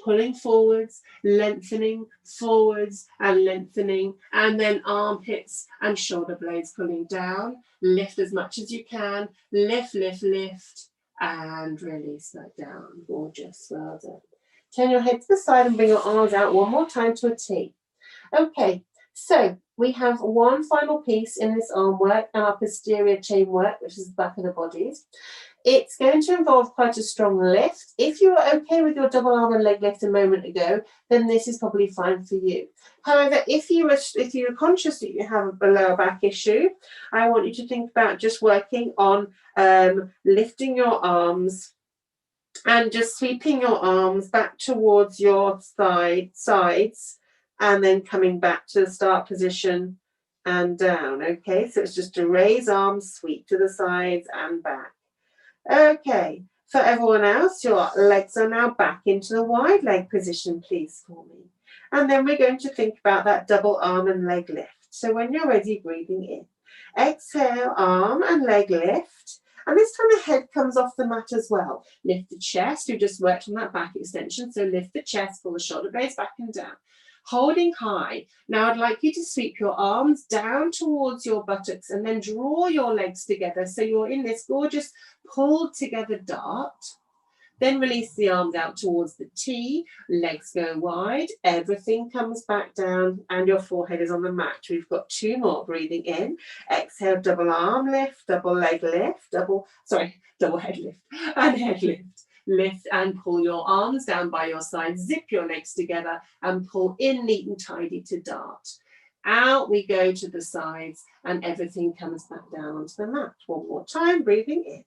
pulling forwards, lengthening, forwards and lengthening, and then armpits and shoulder blades pulling down. Lift as much as you can, lift, lift, lift, and release that down. Gorgeous, well done. Turn your head to the side and bring your arms out one more time to a T. Okay, so we have one final piece in this arm work and our posterior chain work, which is the back of the bodies. It's going to involve quite a strong lift. If you were okay with your double arm and leg lift a moment ago, then this is probably fine for you. However, if you were conscious that you have a lower back issue, I want you to think about just working on lifting your arms and just sweeping your arms back towards your sides and then coming back to the start position and down. Okay, so it's just to raise arms, sweep to the sides and back. Okay, for everyone else, your legs are now back into the wide leg position, please, for me. And then we're going to think about that double arm and leg lift. So when you're ready, breathing in. Exhale, arm and leg lift. And this time the head comes off the mat as well. Lift the chest. We just worked on that back extension. So lift the chest, pull the shoulder blades back and down. Holding high. Now I'd like you to sweep your arms down towards your buttocks and then draw your legs together. So you're in this gorgeous pulled together dart. Then release the arms out towards the T, legs go wide, everything comes back down and your forehead is on the mat. We've got 2 more, breathing in, exhale, double arm lift, double leg lift, double head lift and head lift. Lift and pull your arms down by your side, zip your legs together and pull in neat and tidy to dart. Out we go to the sides and everything comes back down onto the mat. One more time, breathing in.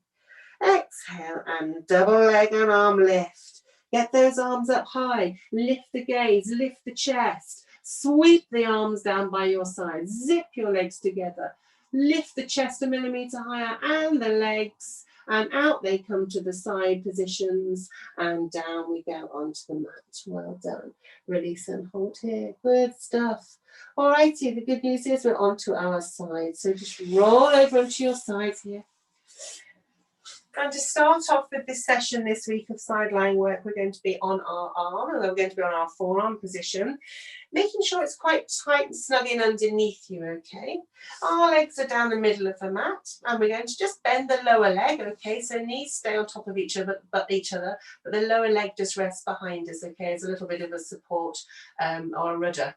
Exhale and double leg and arm lift. Get those arms up high. Lift the gaze, lift the chest. Sweep the arms down by your side. Zip your legs together. Lift the chest a millimeter higher and the legs. And out they come to the side positions. And down we go onto the mat. Well done. Release and hold here. Good stuff. All righty, the good news is we're onto our sides. So just roll over onto your sides here. And to start off with this session this week of side lying work, we're going to be on our arm and we're going to be on our forearm position, making sure it's quite tight and snug in underneath you, okay? Our legs are down the middle of the mat and we're going to just bend the lower leg, okay? So knees stay on top of each other, but the lower leg just rests behind us, okay? As a little bit of a support or a rudder.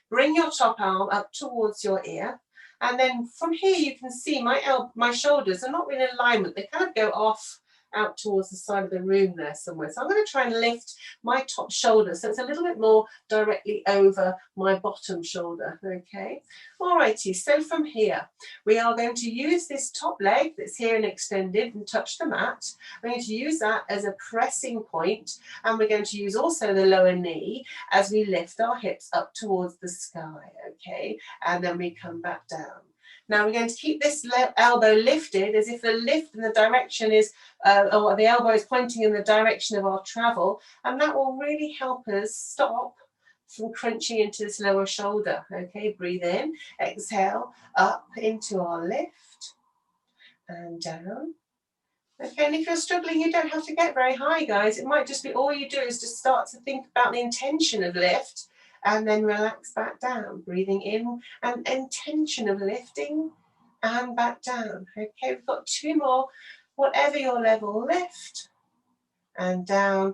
Bring your top arm up towards your ear. And then from here you can see my shoulders are not in alignment. They kind of go off out towards the side of the room there somewhere. So I'm going to try and lift my top shoulder so it's a little bit more directly over my bottom shoulder, okay? Alrighty, so from here we are going to use this top leg that's here and extended and touch the mat. We're going to use that as a pressing point and we're going to use also the lower knee as we lift our hips up towards the sky, okay? And then we come back down. Now we're going to keep this elbow lifted as if the lift in the direction is, or the elbow is pointing in the direction of our travel, and that will really help us stop from crunching into this lower shoulder. Okay, breathe in, exhale, up into our lift, and down. Okay, and if you're struggling, you don't have to get very high, guys. It might just be all you do is just start to think about the intention of lift, and then relax back down, breathing in and intention of lifting and back down. Okay, we've got 2 more, whatever your level, lift and down.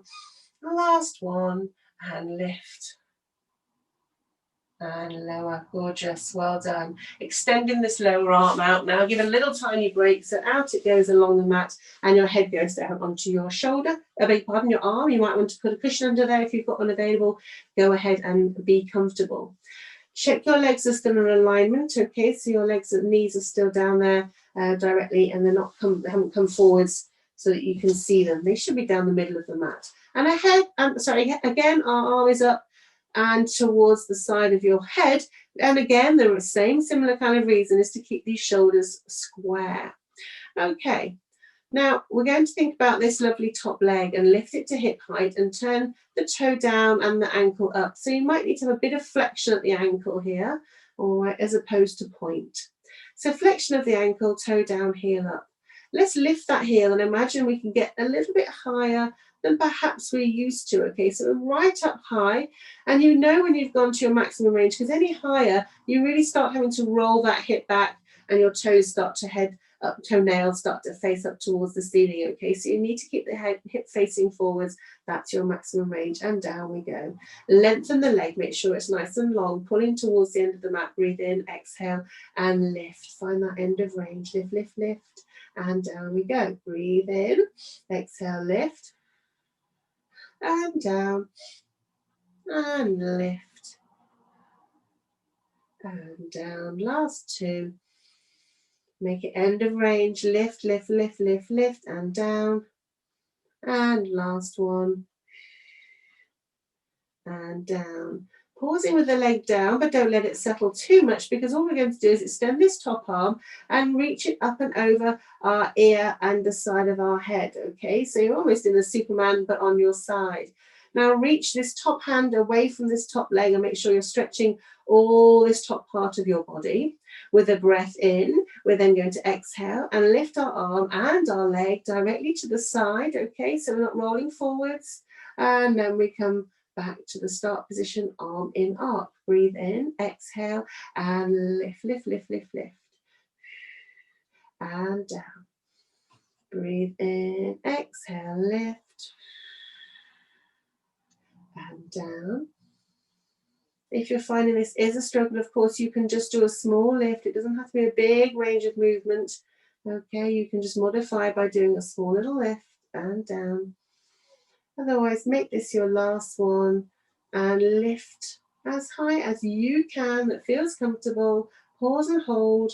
Last one and lift and lower. Gorgeous, well done. Extending this lower arm out now, give a little tiny break, so out it goes along the mat and your head goes down onto your shoulder, I beg your pardon, your arm. You might want to put a cushion under there if you've got one available. Go ahead and be comfortable. Check your legs are still in alignment, okay, so your legs and knees are still down there directly and they haven't come forwards so that you can see them. They should be down the middle of the mat. And again, our arm is up and towards the side of your head. And again, the same similar kind of reason is to keep these shoulders square. Okay, now we're going to think about this lovely top leg and lift it to hip height and turn the toe down and the ankle up. So you might need to have a bit of flexion at the ankle here, all right, as opposed to point. So flexion of the ankle, toe down, heel up. Let's lift that heel and imagine we can get a little bit higher than perhaps we're used to, okay? So right up high, and you know when you've gone to your maximum range, because any higher, you really start having to roll that hip back and your toes start to head toenails start to face up towards the ceiling, okay? So you need to keep the hip facing forwards. That's your maximum range, and down we go. Lengthen the leg, make sure it's nice and long, pulling towards the end of the mat. Breathe in, exhale, and lift. Find that end of range. Lift, lift, lift, and down we go. Breathe in, exhale, lift, and down, and lift, and down. Last two. Make it end of range. Lift, lift, lift, lift, lift, and down. And last one. And down. Pausing with the leg down, but don't let it settle too much, because all we're going to do is extend this top arm and reach it up and over our ear and the side of our head, okay? So you're almost in the Superman, but on your side. Now reach this top hand away from this top leg and make sure you're stretching all this top part of your body. With a breath in, we're then going to exhale and lift our arm and our leg directly to the side, okay? So we're not rolling forwards. And then we come back to the start position, arm in arc. Breathe in, exhale, and lift, lift, lift, lift, lift. And down. Breathe in, exhale, lift. And down. If you're finding this is a struggle, of course, you can just do a small lift. It doesn't have to be a big range of movement. Okay, you can just modify by doing a small little lift and down. Otherwise, make this your last one and lift as high as you can that feels comfortable. Pause and hold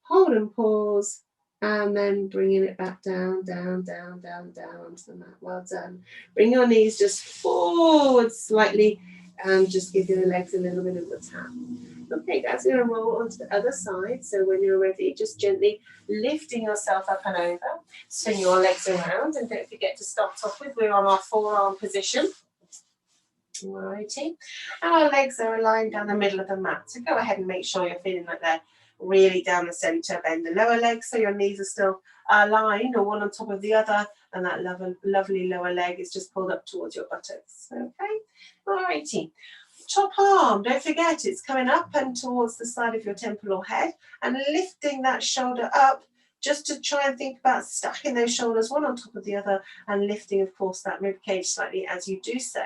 and pause, and then bringing it back down, down, down, down, down onto the mat. Well done. Bring your knees just forward slightly and just give your legs a little bit of a tap. Okay, guys, we're going to roll onto the other side. So when you're ready, just gently lifting yourself up and over. Swing your legs around, and don't forget to start off with, we're on our forearm position. Alrighty. And our legs are aligned down the middle of the mat. So go ahead and make sure you're feeling like they're really down the centre. Bend the lower leg so your knees are still aligned, or one on top of the other, and that lovely lower leg is just pulled up towards your buttocks. Okay, alrighty. Top arm, don't forget, it's coming up and towards the side of your temple or head, and lifting that shoulder up, just to try and think about stacking those shoulders one on top of the other, and lifting, of course, that rib cage slightly as you do so.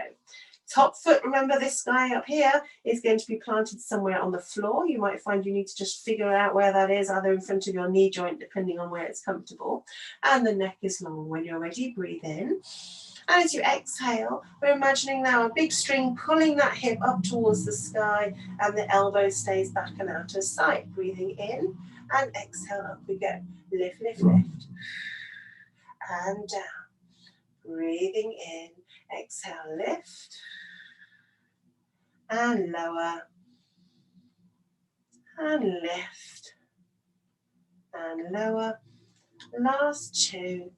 Top foot, remember this guy up here is going to be planted somewhere on the floor. You might find you need to just figure out where that is, either in front of your knee joint, depending on where it's comfortable. And the neck is long. When you're ready, breathe in. And as you exhale, we're imagining now a big string pulling that hip up towards the sky, and the elbow stays back and out of sight. Breathing in and exhale, up we go. Lift, lift, lift. And down. Breathing in, exhale, lift. And lower. And lift. And lower. Last two.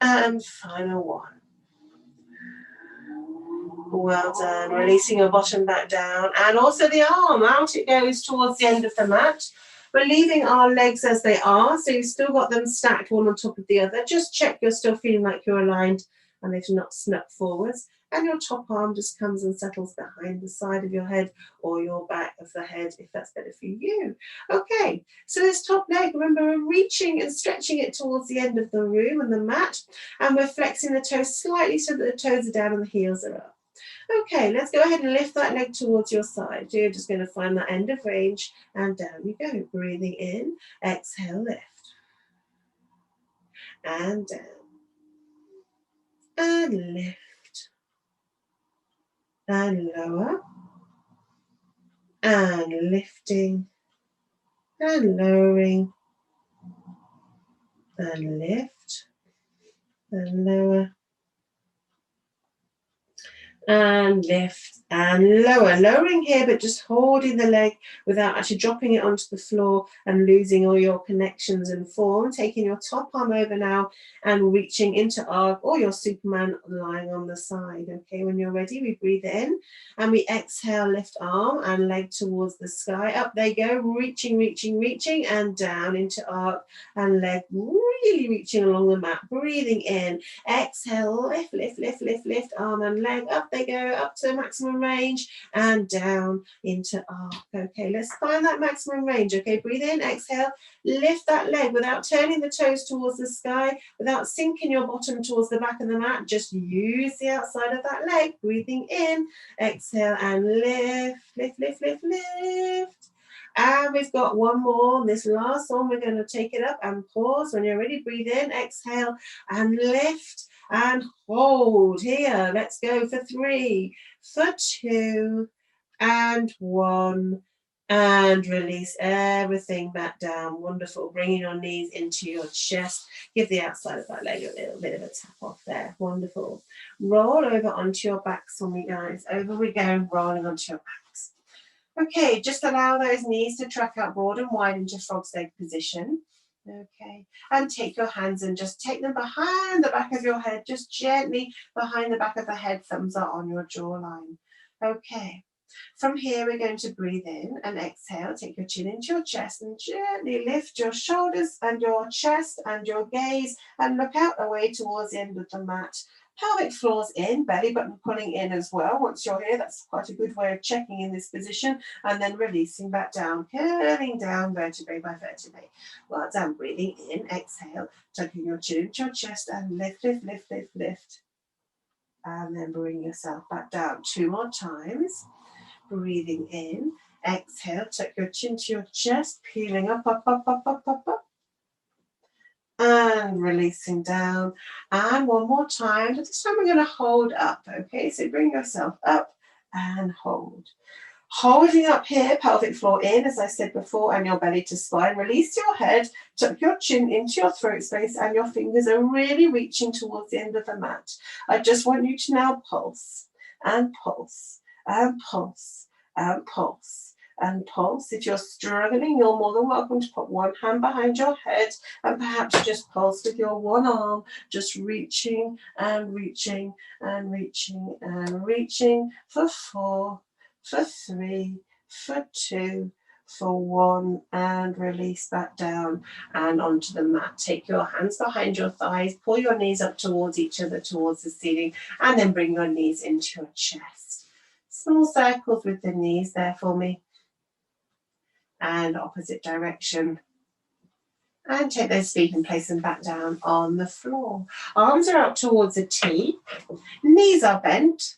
And final one. Well done. Releasing your bottom back down, and also the arm. Out it goes towards the end of the mat. We're leaving our legs as they are, so you've still got them stacked one on top of the other. Just check you're still feeling like you're aligned and they've not snuck forwards. And your top arm just comes and settles behind the side of your head or your back of the head, if that's better for you. Okay, so this top leg, remember, we're reaching and stretching it towards the end of the room and the mat, and we're flexing the toes slightly so that the toes are down and the heels are up. Okay, let's go ahead and lift that leg towards your side. You're just going to find that end of range, and down you go. Breathing in, exhale, lift. And down. And lift. And lower. And lifting. And lowering. And lift. And lower. And lift and lower. Lowering here, but just holding the leg without actually dropping it onto the floor and losing all your connections and form. Taking your top arm over now and reaching into arc, or your Superman lying on the side. Okay, when you're ready, we breathe in and we exhale, lift arm and leg towards the sky. Up they go, reaching, reaching, reaching, and down into arc and leg really reaching along the mat. Breathing in, exhale, lift, lift, lift, lift, lift, arm and leg. Up they go, up to maximum maximum range and down into arc. Okay, let's find that maximum range. Okay, breathe in, exhale, lift that leg without turning the toes towards the sky, without sinking your bottom towards the back of the mat. Just use the outside of that leg. Breathing in, exhale and lift, lift, lift, lift, lift. And we've got one more. This last one, we're going to take it up and pause. When you're ready, breathe in, exhale and lift and hold. Here, let's go for 3, for 2 and 1. And release everything back down. Wonderful. Bringing your knees into your chest. Give the outside of that leg a little bit of a tap off there. Wonderful. Roll over onto your backs for me, guys. Over we go, rolling onto your backs. Okay, just allow those knees to track out broad and wide into frog's leg position. Okay, and take your hands and just take them behind the back of your head, just gently behind the back of the head, thumbs are on your jawline. Okay. From here, we're going to breathe in and exhale. Take your chin into your chest and gently lift your shoulders and your chest and your gaze and look out away towards the end of the mat. Pelvic floor's in, belly button pulling in as well. Once you're here, that's quite a good way of checking in this position and then releasing back down, curling down vertebrae by vertebrae. Well done. Breathing in, exhale, tucking your chin into your chest and lift, lift, lift, lift, lift. And then bring yourself back down 2 more times. Breathing in, exhale, tuck your chin to your chest, peeling up, up, up, up, up, up, up. And releasing down. And one more time. This time we're going to hold up, okay? So bring yourself up and hold. Holding up here, pelvic floor in, as I said before, and your belly to spine. Release your head, tuck your chin into your throat space, and your fingers are really reaching towards the end of the mat. I just want you to now pulse and pulse and pulse and pulse and pulse. If you're struggling, you're more than welcome to put one hand behind your head and perhaps just pulse with your one arm, just reaching and reaching and reaching and reaching for 4, for 3, for 2, for 1, and release back down and onto the mat. Take your hands behind your thighs, pull your knees up towards each other, towards the ceiling, and then bring your knees into your chest. Small circles with the knees there for me. And opposite direction. And take those feet and place them back down on the floor. Arms are out towards a T, knees are bent,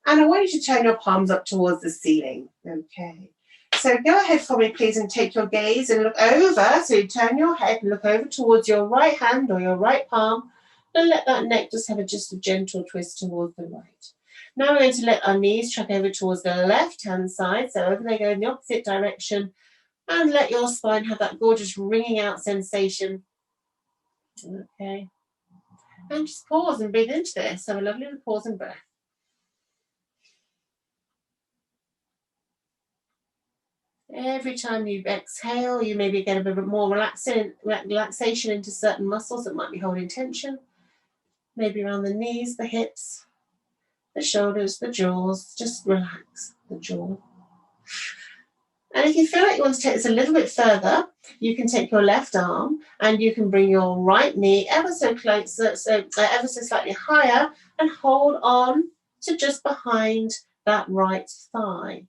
and I want you to turn your palms up towards the ceiling. Okay, so go ahead for me, please, and take your gaze and look over. So you turn your head and look over towards your right hand or your right palm, and let that neck just have just a gentle twist towards the right. Now we're going to let our knees track over towards the left-hand side, so over they go in the opposite direction, and let your spine have that gorgeous ringing out sensation. Okay, and just pause and breathe into this. Have a lovely pause and breath. Every time you exhale, you maybe get a bit more relaxation into certain muscles that might be holding tension, maybe around the knees, the hips, the shoulders, the jaws. Just relax the jaw. And if you feel like you want to take this a little bit further, you can take your left arm and you can bring your right knee ever so close, ever so slightly higher, and hold on to just behind that right thigh.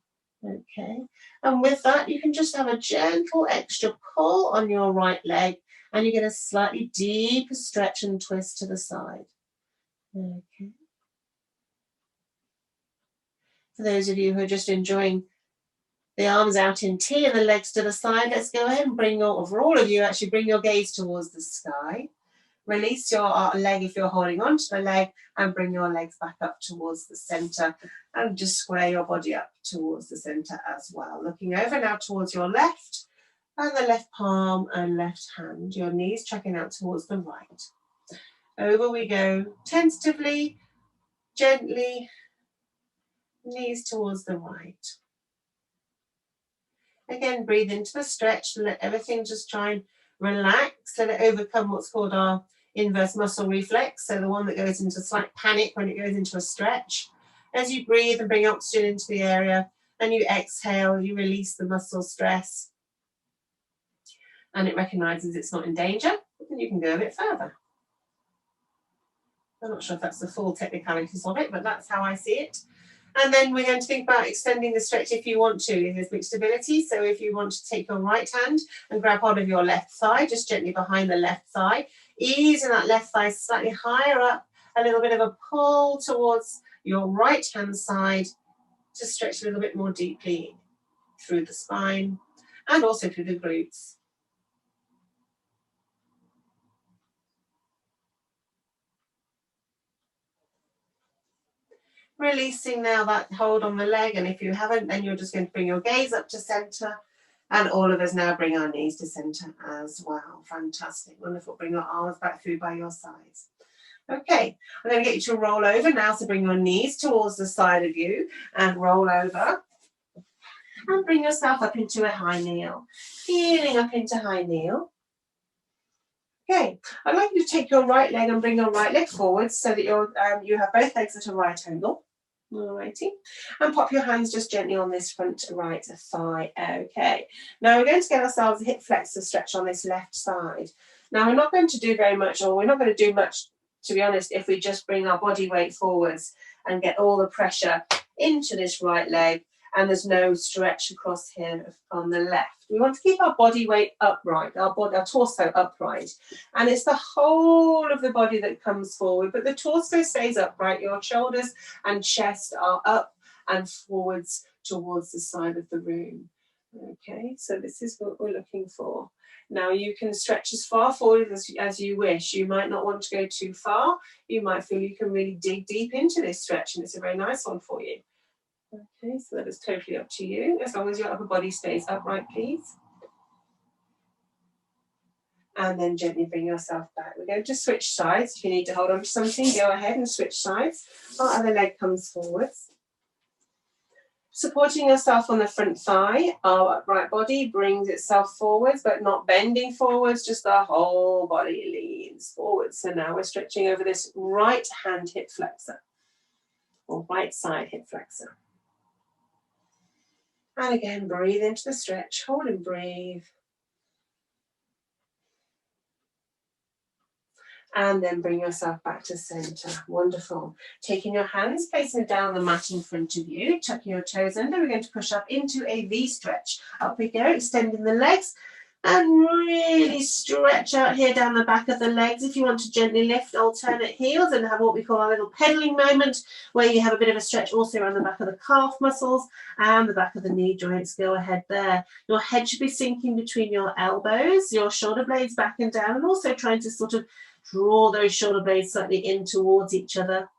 Okay, and with that, you can just have a gentle extra pull on your right leg, and you get a slightly deeper stretch and twist to the side. Okay. For those of you who are just enjoying the arms out in T and the legs to the side, let's go ahead and bring your, for all of you, actually bring your gaze towards the sky. Release your leg if you're holding on to the leg, and bring your legs back up towards the center, and just square your body up towards the center as well. Looking over now towards your left, and the left palm and left hand. Your knees checking out towards the right. Over we go, tentatively, gently, knees towards the right. Again, breathe into the stretch and let everything just try and relax. Let it overcome what's called our inverse muscle reflex, so the one that goes into slight panic when it goes into a stretch. As you breathe and bring oxygen into the area, and you exhale, you release the muscle stress, and it recognizes it's not in danger, and you can go a bit further. I'm not sure if that's the full technicalities of it, but that's how I see it. And then we're going to think about extending the stretch if you want to in this mixed ability. So if you want to take your right hand and grab hold of your left thigh, just gently behind the left thigh, easing that left thigh slightly higher up, a little bit of a pull towards your right hand side to stretch a little bit more deeply through the spine and also through the glutes. Releasing now that hold on the leg, and if you haven't, then you're just going to bring your gaze up to center, and all of us now bring our knees to center as well. Fantastic, wonderful. Bring your arms back through by your sides. Okay, I'm going to get you to roll over now, so bring your knees towards the side of you and roll over and bring yourself up into a high kneel, feeling up into high kneel. Okay, I'd like you to take your right leg and bring your right leg forward so that you have both legs at a right angle. Alrighty, and pop your hands just gently on this front right thigh. Okay, now we're going to get ourselves a hip flexor stretch on this left side. Now we're not going to do very much, or we're not going to do much, to be honest, if we just bring our body weight forwards and get all the pressure into this right leg, and there's no stretch across here on the left. We want to keep our body weight upright, our torso upright, and it's the whole of the body that comes forward, but the torso stays upright. Your shoulders and chest are up and forwards towards the side of the room. Okay, so this is what we're looking for. Now you can stretch as far forward as you wish. You might not want to go too far. You might feel you can really dig deep into this stretch, and it's a very nice one for you. Okay, so that is totally up to you, as long as your upper body stays upright, please. And then gently bring yourself back. We're going to switch sides. If you need to hold on to something, go ahead and switch sides. Our other leg comes forwards. Supporting yourself on the front thigh, our upright body brings itself forwards, but not bending forwards, just the whole body leans forwards. So now we're stretching over this right hand hip flexor, or right side hip flexor. And again, breathe into the stretch, hold and breathe. And then bring yourself back to center. Wonderful. Taking your hands, placing them down the mat in front of you, tucking your toes under. We're going to push up into a V stretch. Up we go, extending the legs. And really stretch out here down the back of the legs. If you want to gently lift alternate heels and have what we call a little pedaling moment, where you have a bit of a stretch also around the back of the calf muscles and the back of the knee joints. Go ahead there. Your head should be sinking between your elbows, your shoulder blades back and down, and also trying to sort of draw those shoulder blades slightly in towards each other.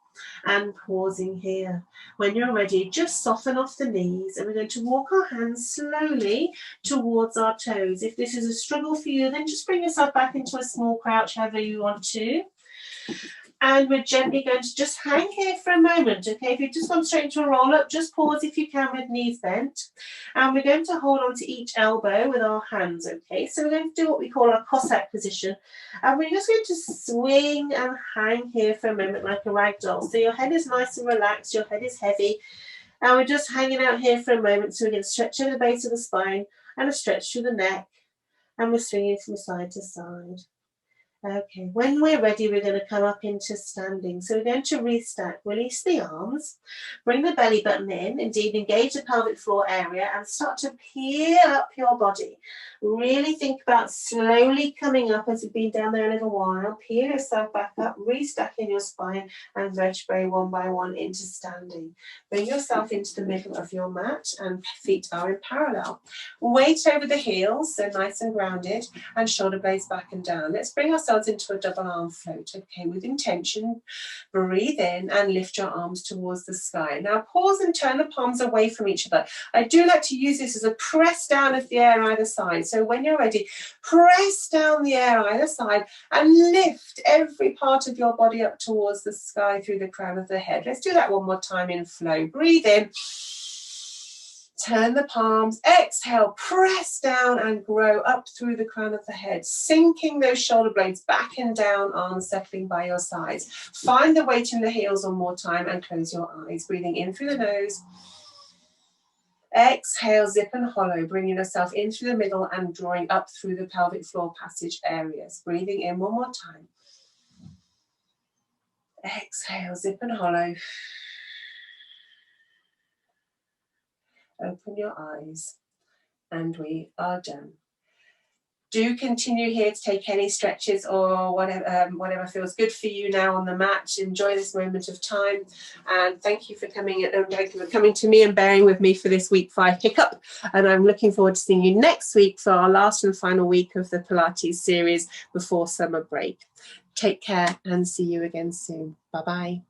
And pausing here. When you're ready, just soften off the knees, and we're going to walk our hands slowly towards our toes. If this is a struggle for you, then just bring yourself back into a small crouch, however you want to. And we're gently going to just hang here for a moment, okay? If you just want straight into a roll up, just pause if you can with knees bent. And we're going to hold on to each elbow with our hands, okay? So we're going to do what we call a Cossack position. And we're just going to swing and hang here for a moment like a rag doll. So your head is nice and relaxed, your head is heavy. And we're just hanging out here for a moment. So we're going to stretch over the base of the spine and a stretch through the neck. And we're swinging from side to side. Okay, when we're ready, we're going to come up into standing. So we're going to restack, release the arms, bring the belly button in, indeed engage the pelvic floor area, and start to peel up your body. Really think about slowly coming up as you've been down there a little while. Peel yourself back up, restacking your spine and vertebrae one by one into standing. Bring yourself into the middle of your mat and feet are in parallel. Weight over the heels, so nice and grounded, and shoulder blades back and down. Let's bring ourselves into a double arm float, okay, with intention. Breathe in and lift your arms towards the sky. Now pause and turn the palms away from each other. I do like to use this as a press down of the air either side. So when you're ready, press down the air either side and lift every part of your body up towards the sky through the crown of the head. Let's do that one more time in flow. Breathe in. Turn the palms, exhale, press down and grow up through the crown of the head, sinking those shoulder blades back and down, arms settling by your sides. Find the weight in the heels one more time and close your eyes, breathing in through the nose. Exhale, zip and hollow, bringing yourself in through the middle and drawing up through the pelvic floor passage areas. Breathing in one more time. Exhale, zip and hollow. Open your eyes, and we are done. Do continue here to take any stretches or whatever feels good for you now on the mat. Enjoy this moment of time, and thank you for coming to me and bearing with me for this week 5 hiccup. And I'm looking forward to seeing you next week for our last and final week of the Pilates series before summer break. Take care and see you again soon. Bye bye.